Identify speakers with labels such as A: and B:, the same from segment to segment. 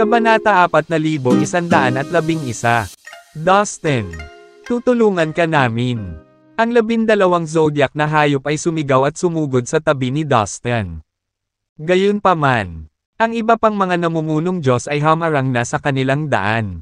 A: Kabanata 4111. Dustin, tutulungan ka namin. Ang 12 zodiac na hayop ay sumigaw at sumugod sa tabi ni Dustin. Gayunpaman, ang iba pang mga namumunong Diyos ay hamarang na sa kanilang daan.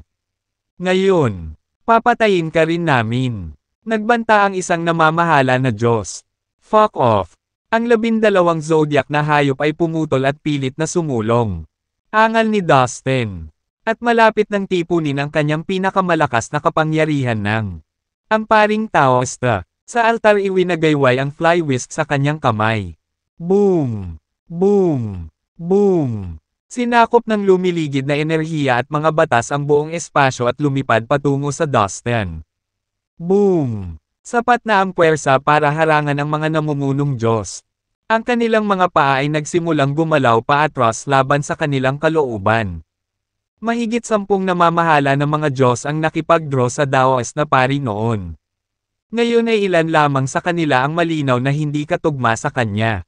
A: Ngayon, papatayin ka rin namin. Nagbanta ang isang namamahala na Diyos. Fuck off. Ang 12 zodiac na hayop ay pumutol at pilit na sumulong. Angal ni Dustin. At malapit ng tipunin ang kanyang pinakamalakas na kapangyarihan ng ang paring Taoista. Sa altar iwinagayway ang fly whisk sa kanyang kamay. Boom! Boom! Boom! Sinakop ng lumiligid na enerhiya at mga batas ang buong espasyo at lumipad patungo sa Dustin. Boom! Sapat na ang puwersa para harangan ang mga namumunong Diyos. Ang kanilang mga paa ay nagsimulang gumalaw paatras laban sa kanilang kalooban. Mahigit 10 namamahala ng mga Diyos ang nakipag-draw sa Daoist na pari noon. Ngayon ay ilan lamang sa kanila ang malinaw na hindi katugma sa kanya.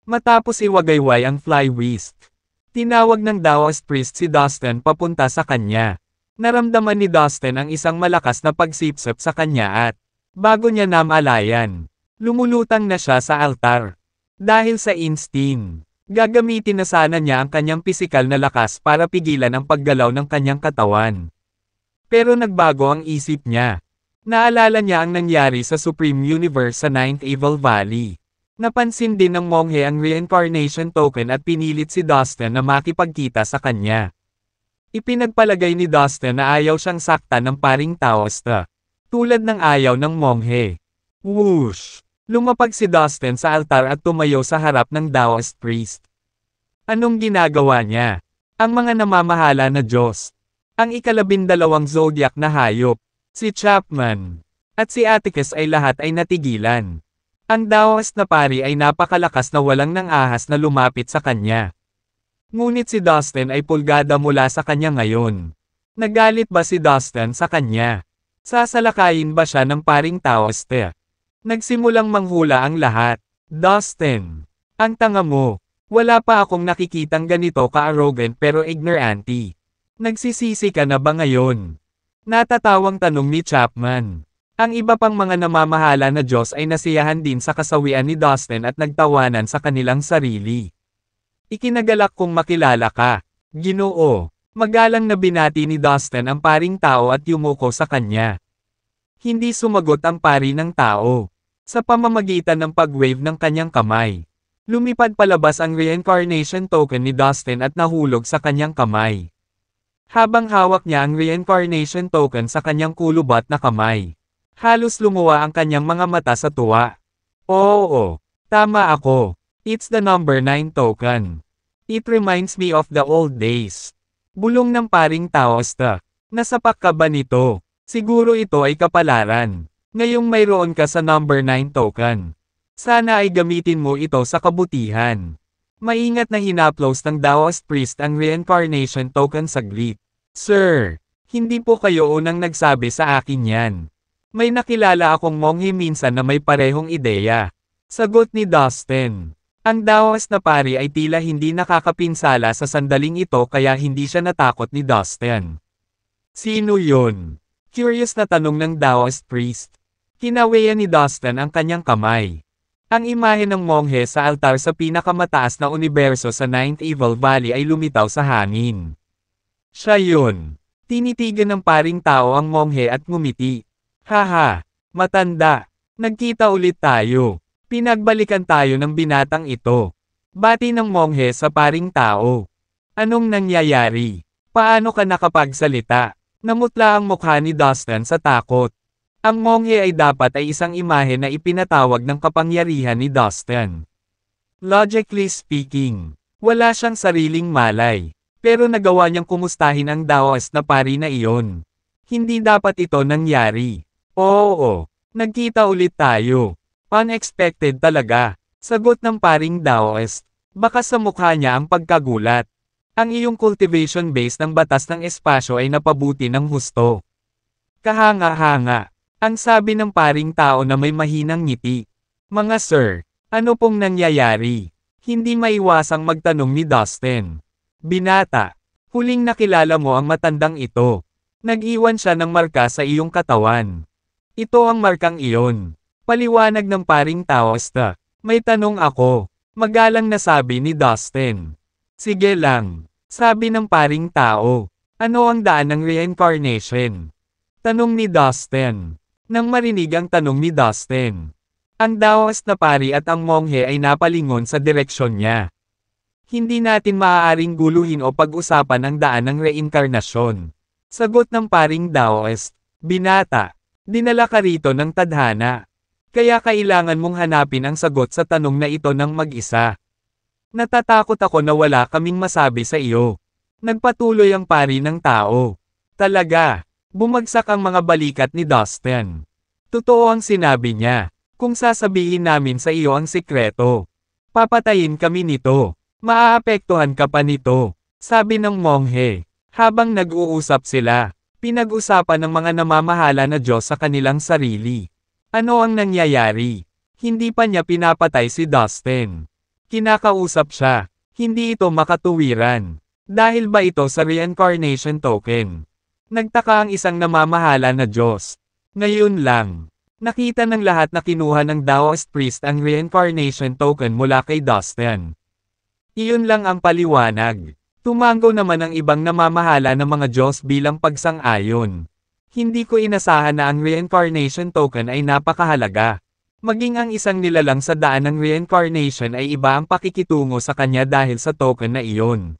A: Matapos iwagayway ang fly whisk, tinawag ng Daoist priest si Dustin papunta sa kanya. Naramdaman ni Dustin ang isang malakas na pagsipsip sa kanya at, bago niya namalayan, lumulutang na siya sa altar. Dahil sa instinct, gagamitin na sana niya ang kanyang pisikal na lakas para pigilan ang paggalaw ng kanyang katawan. Pero nagbago ang isip niya. Naalala niya ang nangyari sa Supreme Universe sa Ninth Evil Valley. Napansin din ng monghe ang reincarnation token at pinilit si Dustin na makipagkita sa kanya. Ipinagpalagay ni Dustin na ayaw siyang saktan ng paring Taoista. Tulad ng ayaw ng monghe. Whoosh! Lumapag si Dustin sa altar at tumayo sa harap ng Daoist priest. Anong ginagawa niya? Ang mga namamahala na Diyos. Ang 12 zodiac na hayop, si Chapman, at si Atticus ay lahat ay natigilan. Ang Daoist na pari ay napakalakas na walang nang ahas na lumapit sa kanya. Ngunit si Dustin ay pulgada mula sa kanya ngayon. Nagalit ba si Dustin sa kanya? Sasalakayin ba siya ng paring Taoiste? Nagsimulang manghula ang lahat. Dustin, ang tanga mo. Wala pa akong nakikitang ganito ka-arrogant pero ignorante. Nagsisisi ka na ba ngayon? Natatawang tanong ni Chapman. Ang iba pang mga namamahala na Diyos ay nasiyahan din sa kasawian ni Dustin at nagtawanan sa kanilang sarili. Ikinagalak kong makilala ka, Ginoo. Magalang na binati ni Dustin ang paring tao at yumuko sa kanya. Hindi sumagot ang pari ng tao. Sa pamamagitan ng pag-wave ng kanyang kamay, lumipad palabas ang reincarnation token ni Dustin at nahulog sa kanyang kamay. Habang hawak niya ang reincarnation token sa kanyang kulubat na kamay, halos lumuwa ang kanyang mga mata sa tuwa. Oo, tama ako. It's the number 9 token. It reminds me of the old days. Bulong ng paring Taoista. Nasapak ka ba nito? Siguro ito ay kapalaran. Ngayong mayroon ka sa number 9 token. Sana ay gamitin mo ito sa kabutihan. Maingat na hinaplos ng Daoist priest ang reincarnation token saglit. Sir, hindi po kayo unang nagsabi sa akin yan. May nakilala akong monghe minsan na may parehong ideya. Sagot ni Dustin. Ang Daoist na pari ay tila hindi nakakapinsala sa sandaling ito kaya hindi siya natakot ni Dustin. Sino yun? Curious na tanong ng Daoist priest. Kinaweyan ni Dustin ang kanyang kamay. Ang imahe ng monghe sa altar sa pinakamataas na universo sa Ninth Evil Valley ay lumitaw sa hangin. Siya yun. Tinitigan ng paring tao ang monghe at ngumiti. Haha, matanda. Nagkita ulit tayo. Pinagbalikan tayo ng binatang ito. Bati ng monghe sa paring tao. Anong nangyayari? Paano ka nakapagsalita? Namutla ang mukha ni Dustin sa takot. Ang monghe ay dapat ay isang imahe na ipinatawag ng kapangyarihan ni Dustin. Logically speaking, wala siyang sariling malay. Pero nagawa niyang kumustahin ang Daoist na pari na iyon. Hindi dapat ito nangyari. Oo, nagkita ulit tayo. Unexpected talaga. Sagot ng paring Daoist. Baka sa mukha niya ang pagkagulat. Ang iyong cultivation base ng batas ng espasyo ay napabuti ng husto. Kahanga-hanga. Ang sabi ng paring tao na may mahinang ngiti. Mga sir, Ano pong nangyayari? Hindi maiwasang magtanong ni Dustin. Binata, huling nakilala mo ang matandang ito. Nag-iwan siya ng marka sa iyong katawan. Ito ang markang iyon. Paliwanag ng paring Taoista. May tanong ako. Magalang na sabi ni Dustin. Sige lang. Sabi ng paring tao. Ano ang daan ng reincarnation? Tanong ni Dustin. Nang marinig ang tanong ni Dustin, ang Taoist na pari at ang monghe ay napalingon sa direksyon niya. Hindi natin maaaring guluhin o pag-usapan ang daan ng reinkarnasyon. Sagot ng paring Taoist. Binata, dinala ka rito ng tadhana. Kaya kailangan mong hanapin ang sagot sa tanong na ito ng mag-isa. Natatakot ako na wala kaming masabi sa iyo. Nagpatuloy ang pari ng tao. Talaga, bumagsak ang mga balikat ni Dustin. Totoo ang sinabi niya. Kung sasabihin namin sa iyo ang sikreto, papatayin kami nito. Maaapektuhan ka pa nito, sabi ng monghe. Habang nag-uusap sila, pinag-usapan ng mga namamahala na Diyos sa kanilang sarili. Ano ang nangyayari? Hindi pa niya pinapatay si Dustin. Kinakausap siya. Hindi ito makatuwiran. Dahil ba ito sa reincarnation token? Nagtaka ang isang namamahala na Diyos. Ngayon lang, nakita ng lahat na kinuha ng Taoist priest ang reincarnation token mula kay Dustin. Iyon lang ang paliwanag. Tumango naman ang ibang namamahala ng mga Diyos bilang pagsang-ayon. Hindi ko inasahan na ang reincarnation token ay napakahalaga. Maging ang isang nilalang sa daan ng reincarnation ay iba ang pakikitungo sa kanya dahil sa token na iyon.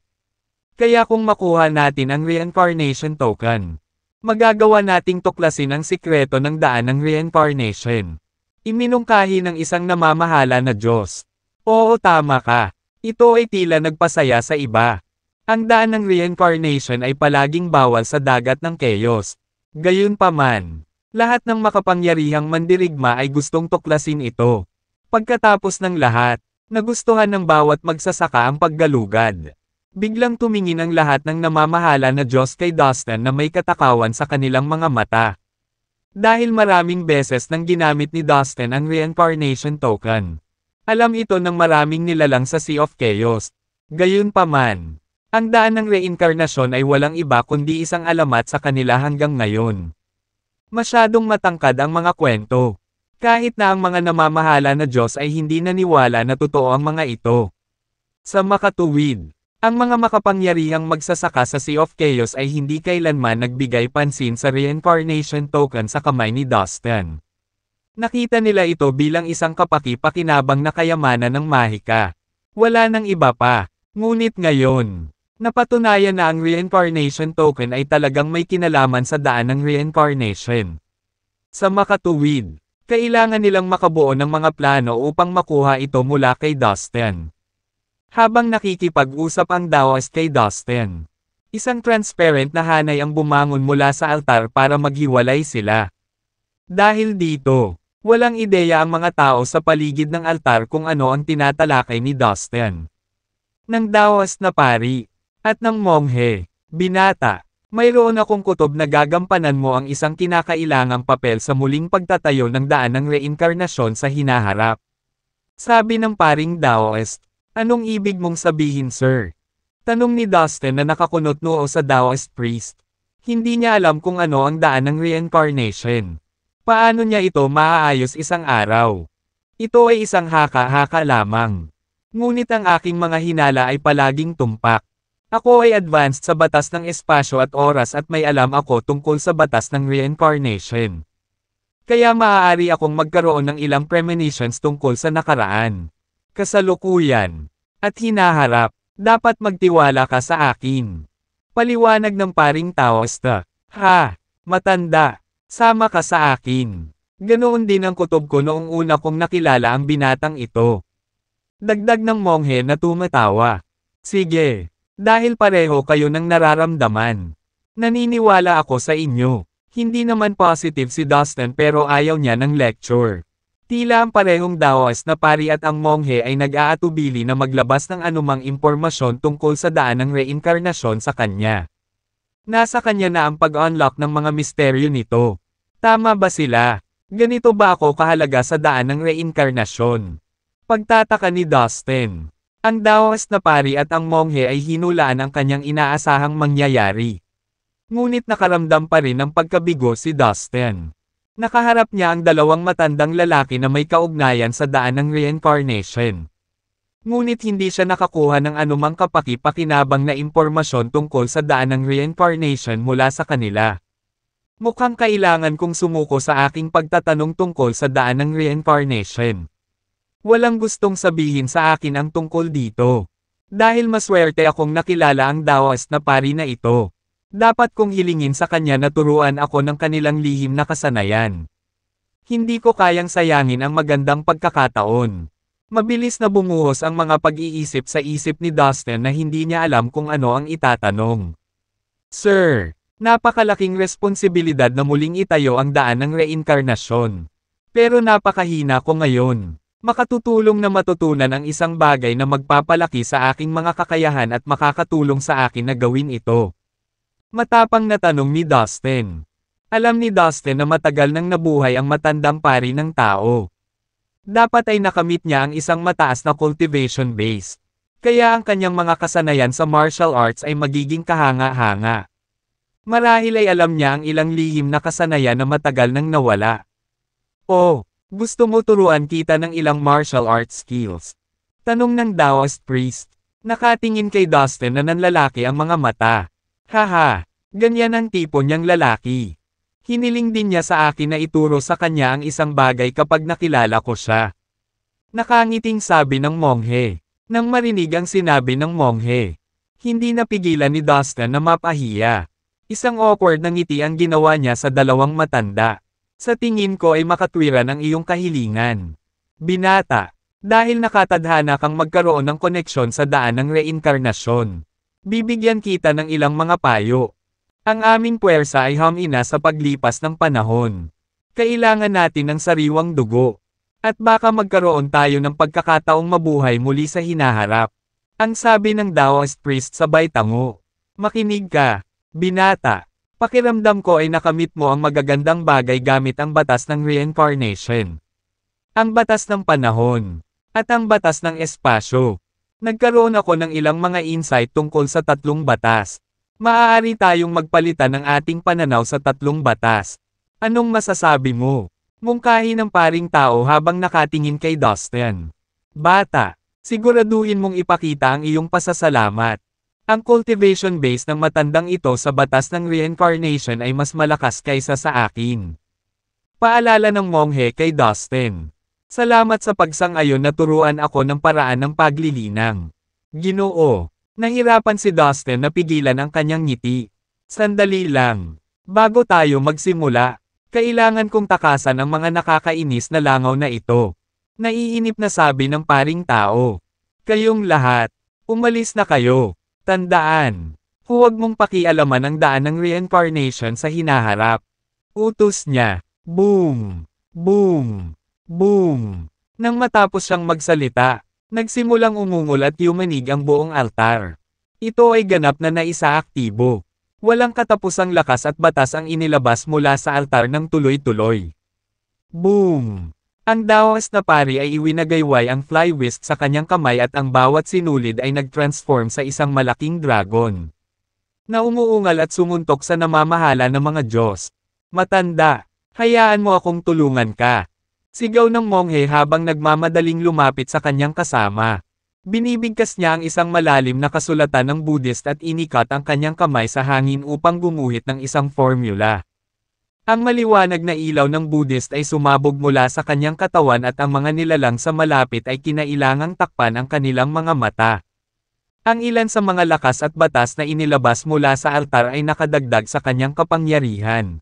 A: Kaya kung makuha natin ang reincarnation token, magagawa nating tuklasin ang sikreto ng daan ng reincarnation. Iminungkahi ng isang namamahala na Diyos. Oo, tama ka. Ito ay tila nagpasaya sa iba. Ang daan ng reincarnation ay palaging bawal sa dagat ng chaos. Gayunpaman, lahat ng makapangyarihang mandirigma ay gustong tuklasin ito. Pagkatapos ng lahat, nagustuhan ng bawat magsasaka ang paggalugad. Biglang tumingin ang lahat ng namamahala na Diyos kay Dustin na may katakawan sa kanilang mga mata. Dahil maraming beses nang ginamit ni Dustin ang reincarnation token. Alam ito ng maraming nilalang sa Sea of Chaos. Gayunpaman, ang daan ng reinkarnasyon ay walang iba kundi isang alamat sa kanila hanggang ngayon. Masyadong matangkad ang mga kwento. Kahit na ang mga namamahala na Diyos ay hindi naniwala na totoo ang mga ito. Sa makatuwid, ang mga makapangyarihang magsasaka sa Sea of Chaos ay hindi kailanman nagbigay pansin sa reincarnation token sa kamay ni Dustin. Nakita nila ito bilang isang kapaki-pakinabang na kayamanan ng mahika. Wala nang iba pa. Ngunit ngayon, napatunayan na ang reincarnation token ay talagang may kinalaman sa daan ng reincarnation. Sa makatuwid, kailangan nilang makabuo ng mga plano upang makuha ito mula kay Dustin. Habang nakikipag-usap ang Taoist kay Dustin, isang transparent na hanay ang bumangon mula sa altar para maghiwalay sila. Dahil dito, walang ideya ang mga tao sa paligid ng altar kung ano ang tinatalakay ni Dustin. Ng Taoist na pari, at ng monghe, binata, mayroon akong kutob na gagampanan mo ang isang kinakailangang papel sa muling pagtatayo ng daan ng reinkarnasyon sa hinaharap. Sabi ng paring Taoist, anong ibig mong sabihin sir? Tanong ni Dustin na nakakunot noo sa Taoist priest. Hindi niya alam kung ano ang daan ng reincarnation. Paano niya ito maaayos isang araw? Ito ay isang haka-haka lamang. Ngunit ang aking mga hinala ay palaging tumpak. Ako ay advanced sa batas ng espasyo at oras at may alam ako tungkol sa batas ng reincarnation. Kaya maaari akong magkaroon ng ilang premonitions tungkol sa nakaraan, kasalukuyan, at hinaharap. Dapat magtiwala ka sa akin. Paliwanag ng paring Taoista. Ha, matanda, sama ka sa akin. Ganoon din ang kutob ko noong una kong nakilala ang binatang ito. Dagdag ng monghe na tumatawa. Sige, dahil pareho kayo ng nararamdaman. Naniniwala ako sa inyo. Hindi naman positive si Dustin pero ayaw niya ng lecture. Tila ang parehong Taoist na pari at ang monghe ay nag-aatubili na maglabas ng anumang impormasyon tungkol sa daan ng reinkarnasyon sa kanya. Nasa kanya na ang pag-unlock ng mga misteryo nito. Tama ba sila? Ganito ba ako kahalaga sa daan ng reinkarnasyon? Pagtataka ni Dustin. Ang Taoist na pari at ang monghe ay hinulaan ang kanyang inaasahang mangyayari. Ngunit nakaramdam pa rin ng pagkabigo si Dustin. Nakaharap niya ang dalawang matandang lalaki na may kaugnayan sa daan ng reincarnation. Ngunit hindi siya nakakuha ng anumang kapaki-pakinabang na impormasyon tungkol sa daan ng reincarnation mula sa kanila. Mukhang kailangan kong sumuko sa aking pagtatanong tungkol sa daan ng reincarnation. Walang gustong sabihin sa akin ang tungkol dito. Dahil maswerte akong nakilala ang Taoist na pari na ito. Dapat kong hilingin sa kanya na turuan ako ng kanilang lihim na kasanayan. Hindi ko kayang sayangin ang magandang pagkakataon. Mabilis na bumuhos ang mga pag-iisip sa isip ni Dustin na hindi niya alam kung ano ang itatanong. Sir, napakalaking responsibilidad na muling itayo ang daan ng reinkarnasyon. Pero napakahina ko ngayon. Makatutulong na matutunan ang isang bagay na magpapalaki sa aking mga kakayahan at makakatulong sa akin na gawin ito. Matapang na tanong ni Dustin. Alam ni Dustin na matagal nang nabuhay ang matandang pari ng tao. Dapat ay nakamit niya ang isang mataas na cultivation base. Kaya ang kanyang mga kasanayan sa martial arts ay magiging kahanga-hanga. Marahil ay alam niya ang ilang lihim na kasanayan na matagal nang nawala. Oh! Gusto mo turuan kita ng ilang martial arts skills? Tanong ng Taoist priest. Nakatingin kay Dustin na nanlalaki ang mga mata. Haha, ganyan ang tipo niyang lalaki. Hiniling din niya sa akin na ituro sa kanya ang isang bagay kapag nakilala ko siya. Nakangiting sabi ng monghe. Nang marinig ang sinabi ng monghe, hindi napigilan ni Dustin na mapahiya. Isang awkward na ngiti ang ginawa niya sa dalawang matanda. Sa tingin ko ay makatwiran ang iyong kahilingan. Binata, dahil nakatadhana kang magkaroon ng koneksyon sa daan ng reinkarnasyon. Bibigyan kita ng ilang mga payo. Ang aming puwersa ay humina sa paglipas ng panahon. Kailangan natin ng sariwang dugo. At baka magkaroon tayo ng pagkakataong mabuhay muli sa hinaharap. Ang sabi ng Taoist priest sabay tango. Makinig ka, binata. Pakiramdam ko ay nakamit mo ang magagandang bagay gamit ang batas ng reincarnation. Ang batas ng panahon. At ang batas ng espasyo. Nagkaroon ako ng ilang mga insight tungkol sa tatlong batas. Maaari tayong magpalitan ng ating pananaw sa tatlong batas. Anong masasabi mo? Mungkahi ng paring tao habang nakatingin kay Dustin. Bata, siguraduhin mong ipakita ang iyong pasasalamat. Ang cultivation base ng matandang ito sa batas ng reincarnation ay mas malakas kaysa sa akin. Paalala ng monghe kay Dustin. Salamat sa pagsang-ayon na turuan ako ng paraan ng paglilinang. Ginoo. Nahirapan si Dustin na pigilan ang kanyang ngiti. Sandali lang. Bago tayo magsimula, kailangan kong takasan ang mga nakakainis na langaw na ito. Naiinip na sabi ng paring tao. Kayong lahat, umalis na kayo. Tandaan, huwag mong pakialaman ang daan ng reincarnation sa hinaharap. Utos niya. Boom! Boom! Boom! Nang matapos siyang magsalita, nagsimulang umungol at yumanig ang buong altar. Ito ay ganap na naisaaktibo. Walang katapusang lakas at batas ang inilabas mula sa altar ng tuloy-tuloy. Boom! Ang Taoist na pari ay iwinagayway ang fly whisk sa kanyang kamay at ang bawat sinulid ay nag-transform sa isang malaking dragon. Na umuungal at sumuntok sa namamahala ng mga Diyos. Matanda, hayaan mo akong tulungan ka. Sigaw ng monghe habang nagmamadaling lumapit sa kanyang kasama. Binibigkas niya ang isang malalim na kasulatan ng Buddhist at inikat ang kanyang kamay sa hangin upang gumuhit ng isang formula. Ang maliwanag na ilaw ng Buddhist ay sumabog mula sa kanyang katawan at ang mga nilalang sa malapit ay kinailangang takpan ang kanilang mga mata. Ang ilan sa mga lakas at batas na inilabas mula sa altar ay nakadagdag sa kanyang kapangyarihan.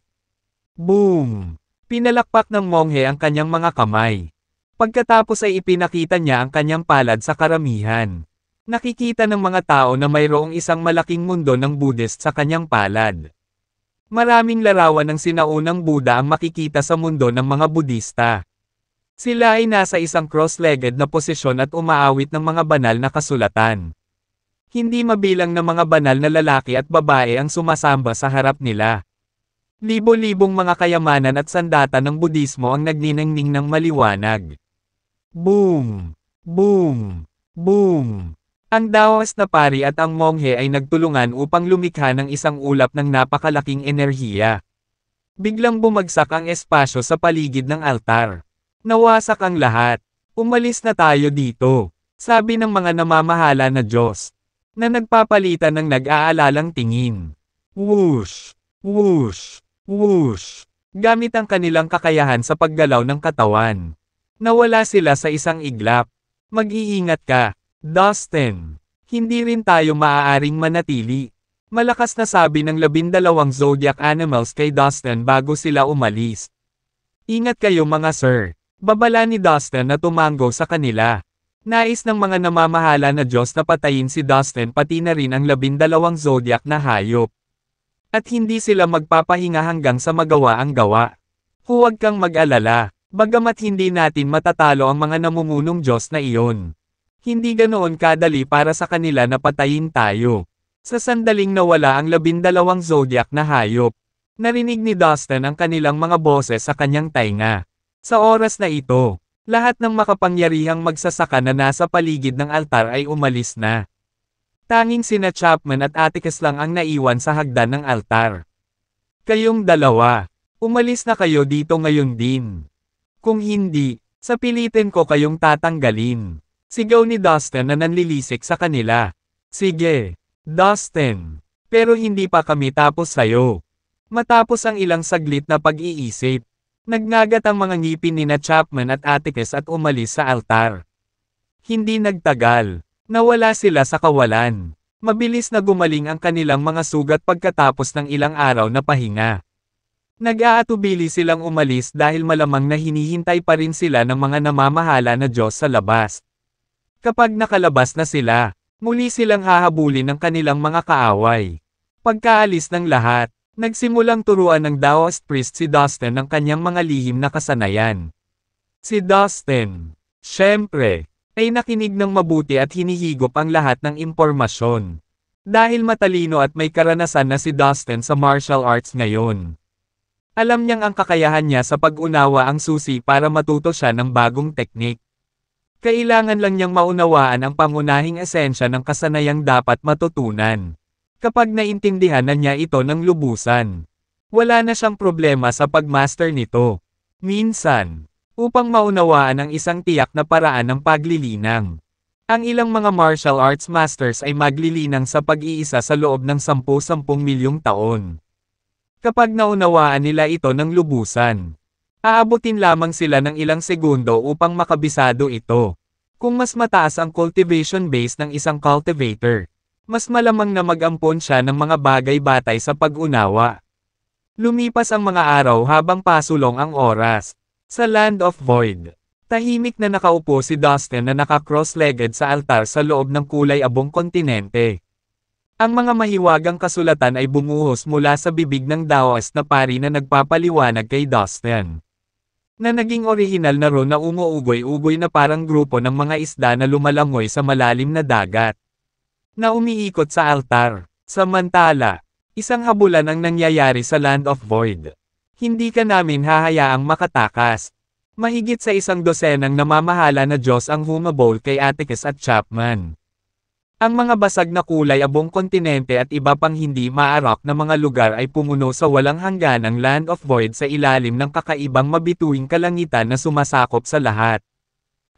A: Boom! Pinalakpak ng monghe ang kanyang mga kamay. Pagkatapos ay ipinakita niya ang kanyang palad sa karamihan. Nakikita ng mga tao na mayroong isang malaking mundo ng Buddhist sa kanyang palad. Maraming larawan ng sinaunang Buddha ang makikita sa mundo ng mga Budista. Sila ay nasa isang cross-legged na posisyon at umaawit ng mga banal na kasulatan. Hindi mabilang na mga banal na lalaki at babae ang sumasamba sa harap nila. Libo-libong mga kayamanan at sandata ng Budismo ang nagniningning ng maliwanag. Boom! Boom! Boom! Ang Daos na pari at ang monghe ay nagtulungan upang lumikha ng isang ulap ng napakalaking enerhiya. Biglang bumagsak ang espasyo sa paligid ng altar. Nawasak ang lahat. Umalis na tayo dito, sabi ng mga namamahala na Diyos, na nagpapalitan ng nag-aalalang tingin. Whoosh! Whoosh! Whoosh! Gamit ang kanilang kakayahan sa paggalaw ng katawan. Nawala sila sa isang iglap. Mag-iingat ka, Dustin. Hindi rin tayo maaaring manatili. Malakas na sabi ng 12 zodiac animals kay Dustin bago sila umalis. Ingat kayo mga sir. Babala ni Dustin na tumanggo sa kanila. Nais ng mga namamahala na Diyos na patayin si Dustin pati na rin ang 12 zodiac na hayop. At hindi sila magpapahinga hanggang sa magawa ang gawa. Huwag kang mag-alala, bagamat hindi natin matatalo ang mga namumunong Diyos na iyon. Hindi ganoon kadali para sa kanila na patayin tayo. Sa sandaling nawala ang 12 zodiac na hayop, narinig ni Dustin ang kanilang mga boses sa kanyang tainga. Sa oras na ito, lahat ng makapangyarihang magsasaka na nasa paligid ng altar ay umalis na. Tanging sina Chapman at Atticus lang ang naiwan sa hagdan ng altar. Kayong dalawa, umalis na kayo dito ngayon din. Kung hindi, sapilitin ko kayong tatanggalin. Sigaw ni Dustin na nanlilisik sa kanila. Sige, Dustin. Pero hindi pa kami tapos sayo. Matapos ang ilang saglit na pag-iisip, nagngagat ang mga ngipin ni Chapman at Atticus at umalis sa altar. Hindi nagtagal. Nawala sila sa kawalan. Mabilis na gumaling ang kanilang mga sugat pagkatapos ng ilang araw na pahinga. Nag-aatubili silang umalis dahil malamang na hinihintay pa rin sila ng mga namamahala na Diyos sa labas. Kapag nakalabas na sila, muli silang hahabulin ng kanilang mga kaaway. Pagkaalis ng lahat, nagsimulang turuan ng Daoist priest si Dustin ng kanyang mga lihim na kasanayan. Si Dustin, syempre, ay nakinig ng mabuti at hinihigop ang lahat ng impormasyon. Dahil matalino at may karanasan na si Dustin sa martial arts ngayon. Alam niyang ang kakayahan niya sa pag-unawa ang susi para matuto siya ng bagong teknik. Kailangan lang niyang maunawaan ang pangunahing esensya ng kasanayang dapat matutunan. Kapag naintindihan na niya ito ng lubusan, wala na siyang problema sa pagmaster nito. Minsan, upang maunawaan ang isang tiyak na paraan ng paglilinang, ang ilang mga martial arts masters ay maglilinang sa pag-iisa sa loob ng 10-10 milyong taon. Kapag naunawaan nila ito ng lubusan, aabutin lamang sila ng ilang segundo upang makabisado ito. Kung mas mataas ang cultivation base ng isang cultivator, mas malamang na mag-ampon siya ng mga bagay batay sa pag-unawa. Lumipas ang mga araw habang pasulong ang oras. Sa Land of Void, tahimik na nakaupo si Dustin na naka-cross-legged sa altar sa loob ng kulay abong kontinente. Ang mga mahiwagang kasulatan ay bumuhos mula sa bibig ng Daoist na pari na nagpapaliwanag kay Dustin, na naging orihinal na ron na umuugoy-ugoy na parang grupo ng mga isda na lumalangoy sa malalim na dagat, na umiikot sa altar. Samantala, isang habulan ang nangyayari sa Land of Void. Hindi ka namin hahayaang makatakas. Mahigit sa 100 namamahala na Diyos ang humabol kay Atticus at Chapman. Ang mga basag na kulay abong kontinente at iba pang hindi maarak na mga lugar ay pumuno sa walang hangganang Land of Void sa ilalim ng kakaibang mabituing kalangitan na sumasakop sa lahat.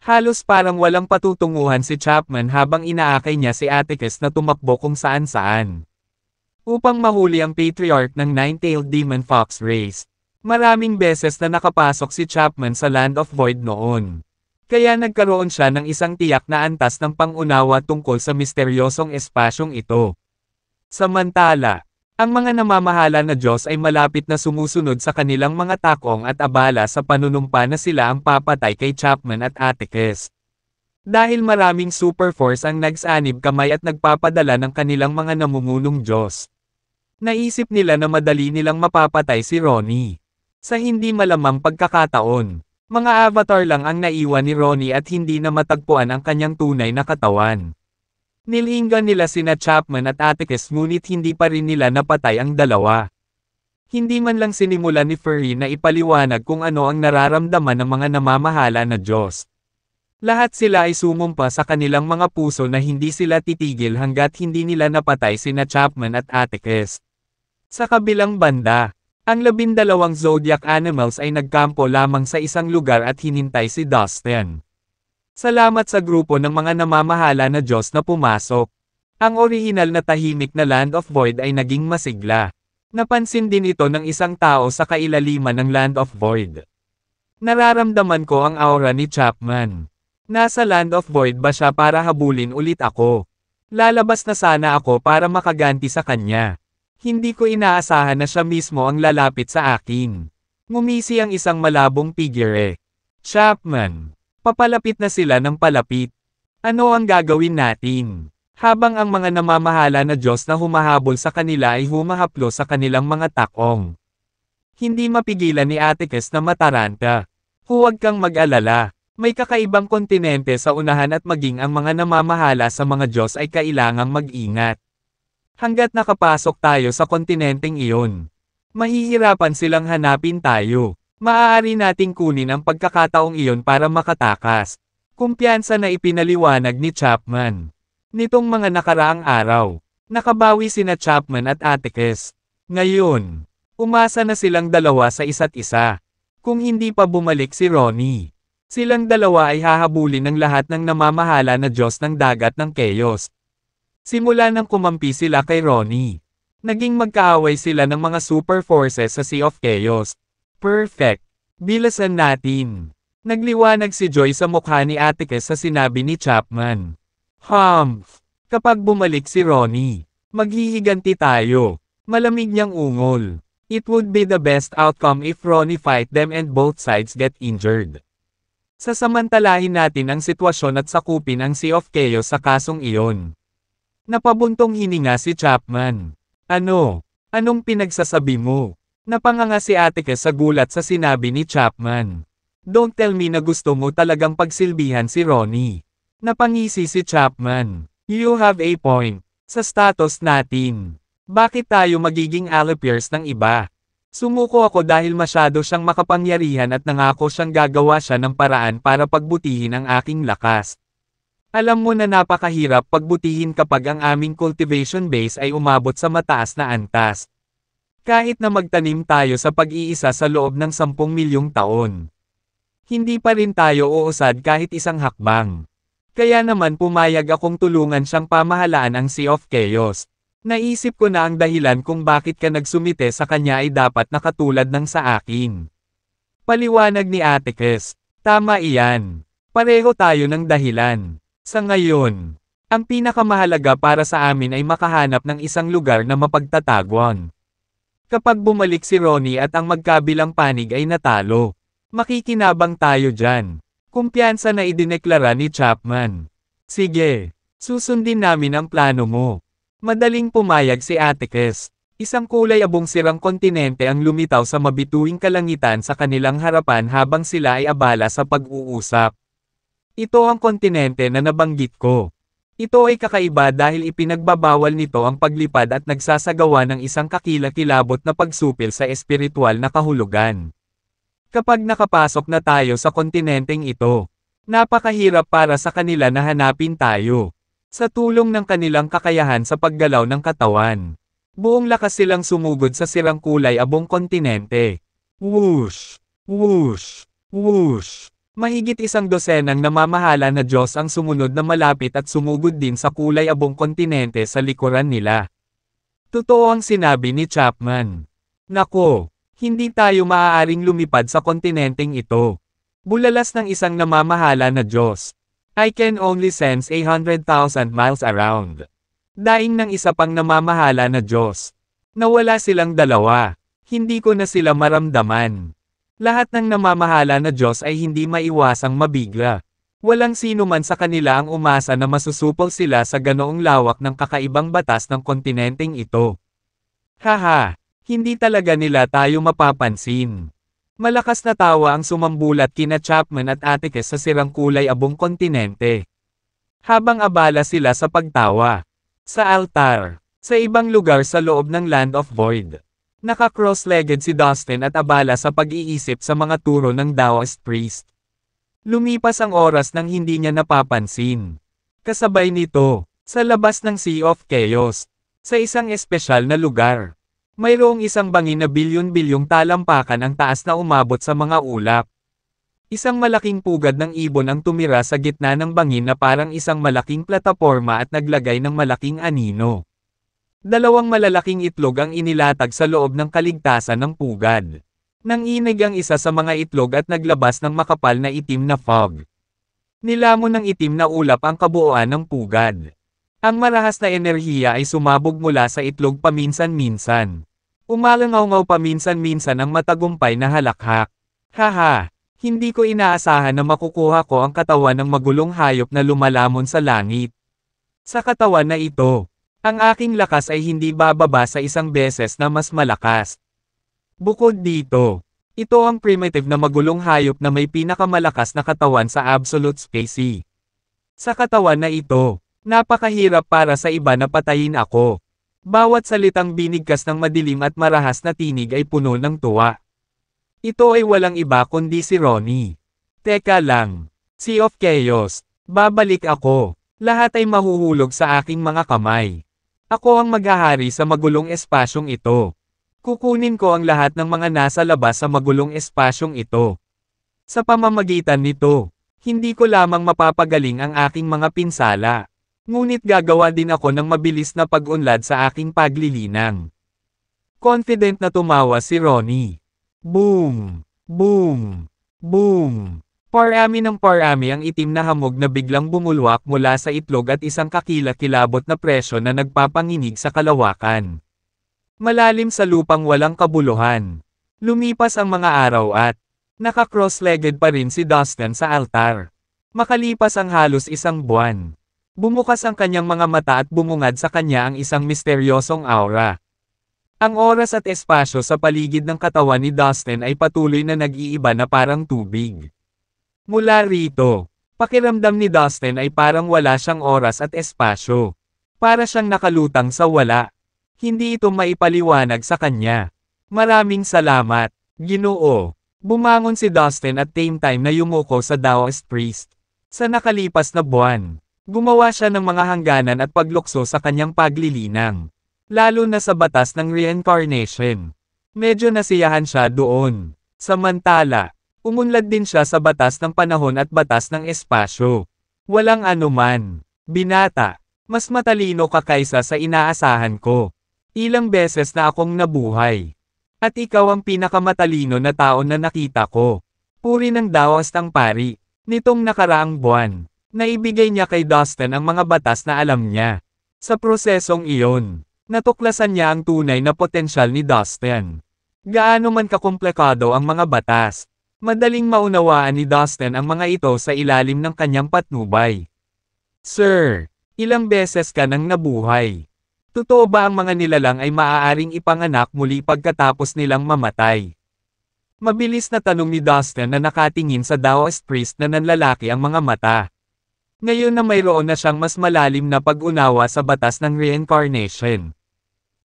A: Halos parang walang patutunguhan si Chapman habang inaakay niya si Atticus na tumakbo kung saan-saan. Upang mahuli ang patriarch ng Nine-Tailed Demon Fox race. Maraming beses na nakapasok si Chapman sa Land of Void noon. Kaya nagkaroon siya ng isang tiyak na antas ng pangunawa tungkol sa misteryosong espasyong ito. Samantala, ang mga namamahala na Diyos ay malapit na sumusunod sa kanilang mga takong at abala sa panunumpa na sila ang papatay kay Chapman at Atticus. Dahil maraming super force ang nagsanib kamay at nagpapadala ng kanilang mga namumunong Diyos. Naisip nila na madali nilang mapapatay si Ronnie. Sa hindi malamang pagkakataon, mga avatar lang ang naiwan ni Ronnie at hindi na matagpuan ang kanyang tunay na katawan. Nilinggan nila sina Chapman at Atticus ngunit hindi pa rin nila napatay ang dalawa. Hindi man lang sinimulan ni Furry na ipaliwanag kung ano ang nararamdaman ng mga namamahala na Diyos. Lahat sila ay sumumpa sa kanilang mga puso na hindi sila titigil hanggat hindi nila napatay sina Chapman at Atticus. Sa kabilang banda, ang 12 zodiac animals ay nagkampo lamang sa isang lugar at hinintay si Dustin. Salamat sa grupo ng mga namamahala na Diyos na pumasok. Ang orihinal na tahimik na Land of Void ay naging masigla. Napansin din ito ng isang tao sa kailaliman ng Land of Void. Nararamdaman ko ang aura ni Chapman. Nasa Land of Void ba siya para habulin ulit ako? Lalabas na sana ako para makaganti sa kanya. Hindi ko inaasahan na siya mismo ang lalapit sa akin. Ngumisi ang isang malabong figure. Chapman. Papalapit na sila ng palapit. Ano ang gagawin natin? Habang ang mga namamahala na Diyos na humahabol sa kanila ay humahaplo sa kanilang mga takong. Hindi mapigilan ni Atticus na mataranta. Huwag kang mag-alala. May kakaibang kontinente sa unahan at maging ang mga namamahala sa mga Diyos ay kailangang mag-ingat. Hanggat nakapasok tayo sa kontinenteng iyon, mahihirapan silang hanapin tayo. Maaari nating kunin ang pagkakataong iyon para makatakas. Kumpiyansa na ipinaliwanag ni Chapman. Nitong mga nakaraang araw, nakabawi sina Chapman at Atticus. Ngayon, umasa na silang dalawa sa isa't isa. Kung hindi pa bumalik si Ronnie, silang dalawa ay hahabulin ng lahat ng namamahala na Diyos ng dagat ng Chaos. Simula nang kumampi sila kay Ronnie, naging magkaaway sila ng mga super forces sa Sea of Chaos. Perfect. Bilasan natin. Nagliwanag si Joy sa mukha ni Atticus sa sinabi ni Chapman. Humph. Kapag bumalik si Ronnie, maghihiganti tayo. Malamig niyang ungol. It would be the best outcome if Ronnie fight them and both sides get injured. Sasamantalahin natin ang sitwasyon at sakupin ang Sea of Chaos sa kasong iyon. Napabuntong hininga si Chapman. Ano? Anong pinagsasabi mo? Napanganga si Atticus sa gulat sa sinabi ni Chapman. Don't tell me na gusto mo talagang pagsilbihan si Ronnie. Napangisi si Chapman. You have a point. Sa status natin. Bakit tayo magiging allies ng iba? Sumuko ako dahil masyado siyang makapangyarihan at nangako siyang gagawa siya ng paraan para pagbutihin ang aking lakas. Alam mo na napakahirap pagbutihin kapag ang aming cultivation base ay umabot sa mataas na antas. Kahit na magtanim tayo sa pag-iisa sa loob ng 10 milyong taon. Hindi pa rin tayo uusad kahit isang hakbang. Kaya naman pumayag akong tulungan siyang pamahalaan ang Sea of Chaos. Naisip ko na ang dahilan kung bakit ka nagsumite sa kanya ay dapat nakatulad ng sa akin. Paliwanag ni Atticus. Tama iyan. Pareho tayo ng dahilan. Sa ngayon, ang pinakamahalaga para sa amin ay makahanap ng isang lugar na mapagtatagwan. Kapag bumalik si Ronnie at ang magkabilang panig ay natalo, makikinabang tayo dyan. Kumpiyansa na idineklara ni Chapman. Sige, susundin namin ang plano mo. Madaling pumayag si Atticus. Isang kulay abong sirang kontinente ang lumitaw sa mabituing kalangitan sa kanilang harapan habang sila ay abala sa pag-uusap. Ito ang kontinente na nabanggit ko. Ito ay kakaiba dahil ipinagbabawal nito ang paglipad at nagsasagawa ng isang kakilakilabot na pagsupil sa espiritual na kahulugan. Kapag nakapasok na tayo sa kontinenteng ito, napakahirap para sa kanila na hanapin tayo. Sa tulong ng kanilang kakayahan sa paggalaw ng katawan, buong lakas silang sumugod sa sirang kulay abong kontinente. Whoosh! Whoosh! Whoosh! Mahigit 100 namamahala na Diyos ang sumunod na malapit at sumugod din sa kulay abong kontinente sa likuran nila. Totoo ang sinabi ni Chapman. Nako, hindi tayo maaaring lumipad sa kontinenteng ito. Bulalas ng isang namamahala na Diyos. I can only sense 100,000 miles around. Daing ng isa pang namamahala na Diyos. Nawala silang dalawa. Hindi ko na sila maramdaman. Lahat ng namamahala na Diyos ay hindi maiwasang mabigla. Walang sino man sa kanila ang umasa na masusupol sila sa ganoong lawak ng kakaibang batas ng kontinenteng ito. Haha, hindi talaga nila tayo mapapansin. Malakas na tawa ang sumambulat kina Chapman at Atticus sa sirang kulay abong kontinente. Habang abala sila sa pagtawa. Sa altar, sa ibang lugar sa loob ng Land of Void. Naka-cross-legged si Dustin at abala sa pag-iisip sa mga turo ng Taoist priest. Lumipas ang oras nang hindi niya napapansin. Kasabay nito, sa labas ng Sea of Chaos, sa isang espesyal na lugar, mayroong isang bangin na bilyon-bilyong talampakan ang taas na umabot sa mga ulap. Isang malaking pugad ng ibon ang tumira sa gitna ng bangin na parang isang malaking plataporma at naglagay ng malaking anino. Dalawang malalaking itlog ang inilatag sa loob ng kaligtasan ng pugad. Nanginig ang isa sa mga itlog at naglabas ng makapal na itim na fog. Nilamon ng itim na ulap ang kabuuan ng pugad. Ang marahas na enerhiya ay sumabog mula sa itlog paminsan-minsan. Umalangaw-ngaw paminsan-minsan ang matagumpay na halakhak. Haha! Hindi ko inaasahan na makukuha ko ang katawan ng magulong hayop na lumalamon sa langit. Sa katawan na ito, ang aking lakas ay hindi bababa sa isang beses na mas malakas. Bukod dito, ito ang primitive na magulong hayop na may pinakamalakas na katawan sa absolute space. Sa katawan na ito, napakahirap para sa iba na patayin ako. Bawat salitang binigkas ng madilim at marahas na tinig ay puno ng tuwa. Ito ay walang iba kundi si Ronnie. Teka lang. Sea of Chaos. Babalik ako. Lahat ay mahuhulog sa aking mga kamay. Ako ang maghahari sa magulong espasyong ito. Kukunin ko ang lahat ng mga nasa labas sa magulong espasyong ito. Sa pamamagitan nito, hindi ko lamang mapapagaling ang aking mga pinsala. Ngunit gagawa din ako ng mabilis na pag-unlad sa aking paglilinang. Confident na tumawa si Ronnie. Boom! Boom! Boom! Parami ng parami ang itim na hamog na biglang bumulwak mula sa itlog at isang kakilakilabot na presyo na nagpapanginig sa kalawakan. Malalim sa lupang walang kabuluhan. Lumipas ang mga araw at naka-cross-legged pa rin si Dustin sa altar. Makalipas ang halos isang buwan. Bumukas ang kanyang mga mata at bumungad sa kanya ang isang misteryosong aura. Ang oras at espasyo sa paligid ng katawan ni Dustin ay patuloy na nag-iiba na parang tubig. Mula rito, pakiramdam ni Dustin ay parang wala siyang oras at espasyo. Para siyang nakalutang sa wala. Hindi ito maipaliwanag sa kanya. Maraming salamat, Ginoo. Bumangon si Dustin at same time na yumuko sa Taoist priest. Sa nakalipas na buwan, gumawa siya ng mga hangganan at paglukso sa kanyang paglilinang. Lalo na sa batas ng reincarnation. Medyo nasiyahan siya doon. Samantala, umunlad din siya sa batas ng panahon at batas ng espasyo. Walang anuman. Binata, mas matalino ka kaysa sa inaasahan ko. Ilang beses na akong nabuhay. At ikaw ang pinakamatalino na tao na nakita ko. Puri ng Taoist ang pari. Nitong nakaraang buwan, naibigay niya kay Dustin ang mga batas na alam niya. Sa prosesong iyon, natuklasan niya ang tunay na potensyal ni Dustin. Gaano man kakomplikado ang mga batas, madaling maunawaan ni Dustin ang mga ito sa ilalim ng kanyang patnubay. Sir, ilang beses ka nang nabuhay? Totoo ba ang mga nilalang ay maaaring ipanganak muli pagkatapos nilang mamatay? Mabilis na tanong ni Dustin na nakatingin sa Taoist priest na nanlalaki ang mga mata. Ngayon na mayroon na siyang mas malalim na pag-unawa sa batas ng reincarnation.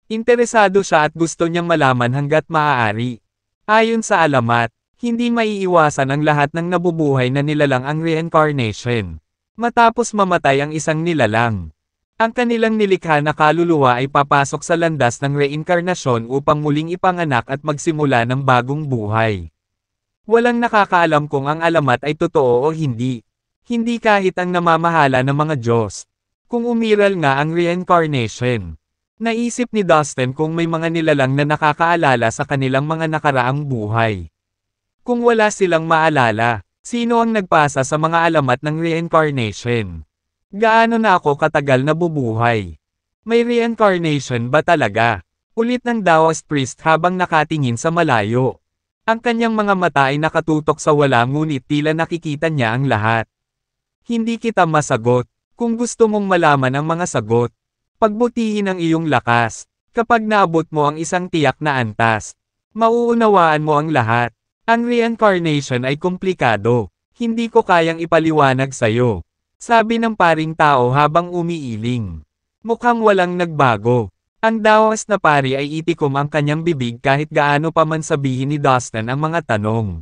A: Interesado siya at gusto niyang malaman hanggat maaari. Ayon sa alamat, hindi maiiwasan ang lahat ng nabubuhay na nilalang ang reincarnation. Matapos mamatay ang isang nilalang, ang kanilang nilikha na kaluluwa ay papasok sa landas ng reinkarnasyon upang muling ipanganak at magsimula ng bagong buhay. Walang nakakaalam kung ang alamat ay totoo o hindi. Hindi kahit ang namamahala ng mga Diyos. Kung umiral nga ang reincarnation. Naisip ni Dustin kung may mga nilalang na nakakaalala sa kanilang mga nakaraang buhay. Kung wala silang maalala, sino ang nagpasa sa mga alamat ng reincarnation? Gaano na ako katagal na bubuhay? May reincarnation ba talaga? Ulit ng Taoist priest habang nakatingin sa malayo. Ang kanyang mga mata ay nakatutok sa wala ngunit tila nakikita niya ang lahat. Hindi kita masagot. Kung gusto mong malaman ang mga sagot, pagbutihin ang iyong lakas. Kapag naabot mo ang isang tiyak na antas, mauunawaan mo ang lahat. Ang reincarnation ay komplikado. Hindi ko kayang ipaliwanag sa'yo. Sabi ng paring tao habang umiiling. Mukhang walang nagbago. Ang Taoist na pari ay itikom ang kanyang bibig kahit gaano pa man sabihin ni Dustin ang mga tanong.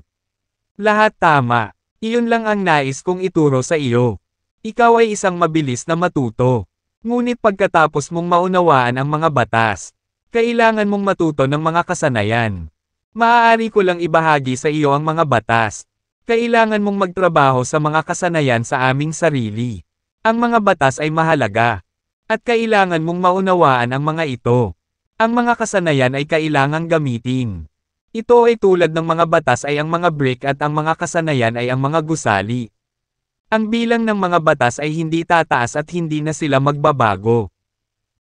A: Lahat tama. Iyon lang ang nais kong ituro sa iyo. Ikaw ay isang mabilis na matuto. Ngunit pagkatapos mong maunawaan ang mga batas, kailangan mong matuto ng mga kasanayan. Maaari ko lang ibahagi sa iyo ang mga batas. Kailangan mong magtrabaho sa mga kasanayan sa aming sarili. Ang mga batas ay mahalaga. At kailangan mong maunawaan ang mga ito. Ang mga kasanayan ay kailangang gamitin. Ito ay tulad ng mga batas ay ang mga brick at ang mga kasanayan ay ang mga gusali. Ang bilang ng mga batas ay hindi tataas at hindi na sila magbabago.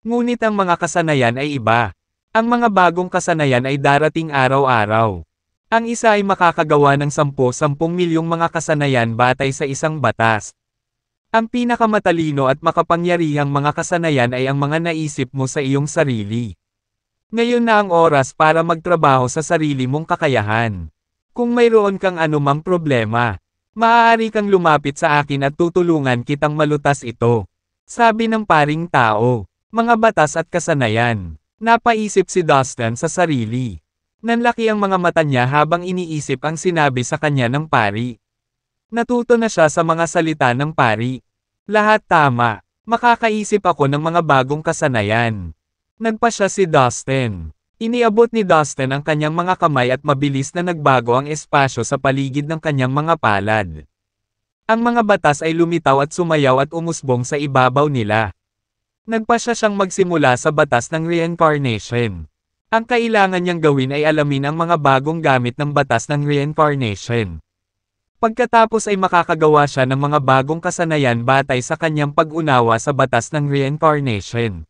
A: Ngunit ang mga kasanayan ay iba. Ang mga bagong kasanayan ay darating araw-araw. Ang isa ay makakagawa ng 10 milyong mga kasanayan batay sa isang batas. Ang pinakamatalino at makapangyarihang mga kasanayan ay ang mga naisip mo sa iyong sarili. Ngayon na ang oras para magtrabaho sa sarili mong kakayahan. Kung mayroon kang anumang problema, maaari kang lumapit sa akin at tutulungan kitang malutas ito. Sabi ng paring tao. Mga batas at kasanayan. Napaisip si Dustin sa sarili. Nanlaki ang mga mata niya habang iniisip ang sinabi sa kanya ng pari. Natuto na siya sa mga salita ng pari. Lahat tama. Makakaisip ako ng mga bagong kasanayan. Nagpa siya si Dustin. Iniabot ni Dustin ang kanyang mga kamay at mabilis na nagbago ang espasyo sa paligid ng kanyang mga palad. Ang mga batas ay lumitaw at sumayaw at umusbong sa ibabaw nila. Nagpa siya siyang magsimula sa batas ng reincarnation. Ang kailangan niyang gawin ay alamin ang mga bagong gamit ng batas ng reincarnation. Pagkatapos ay makakagawa siya ng mga bagong kasanayan batay sa kanyang pag-unawa sa batas ng reincarnation.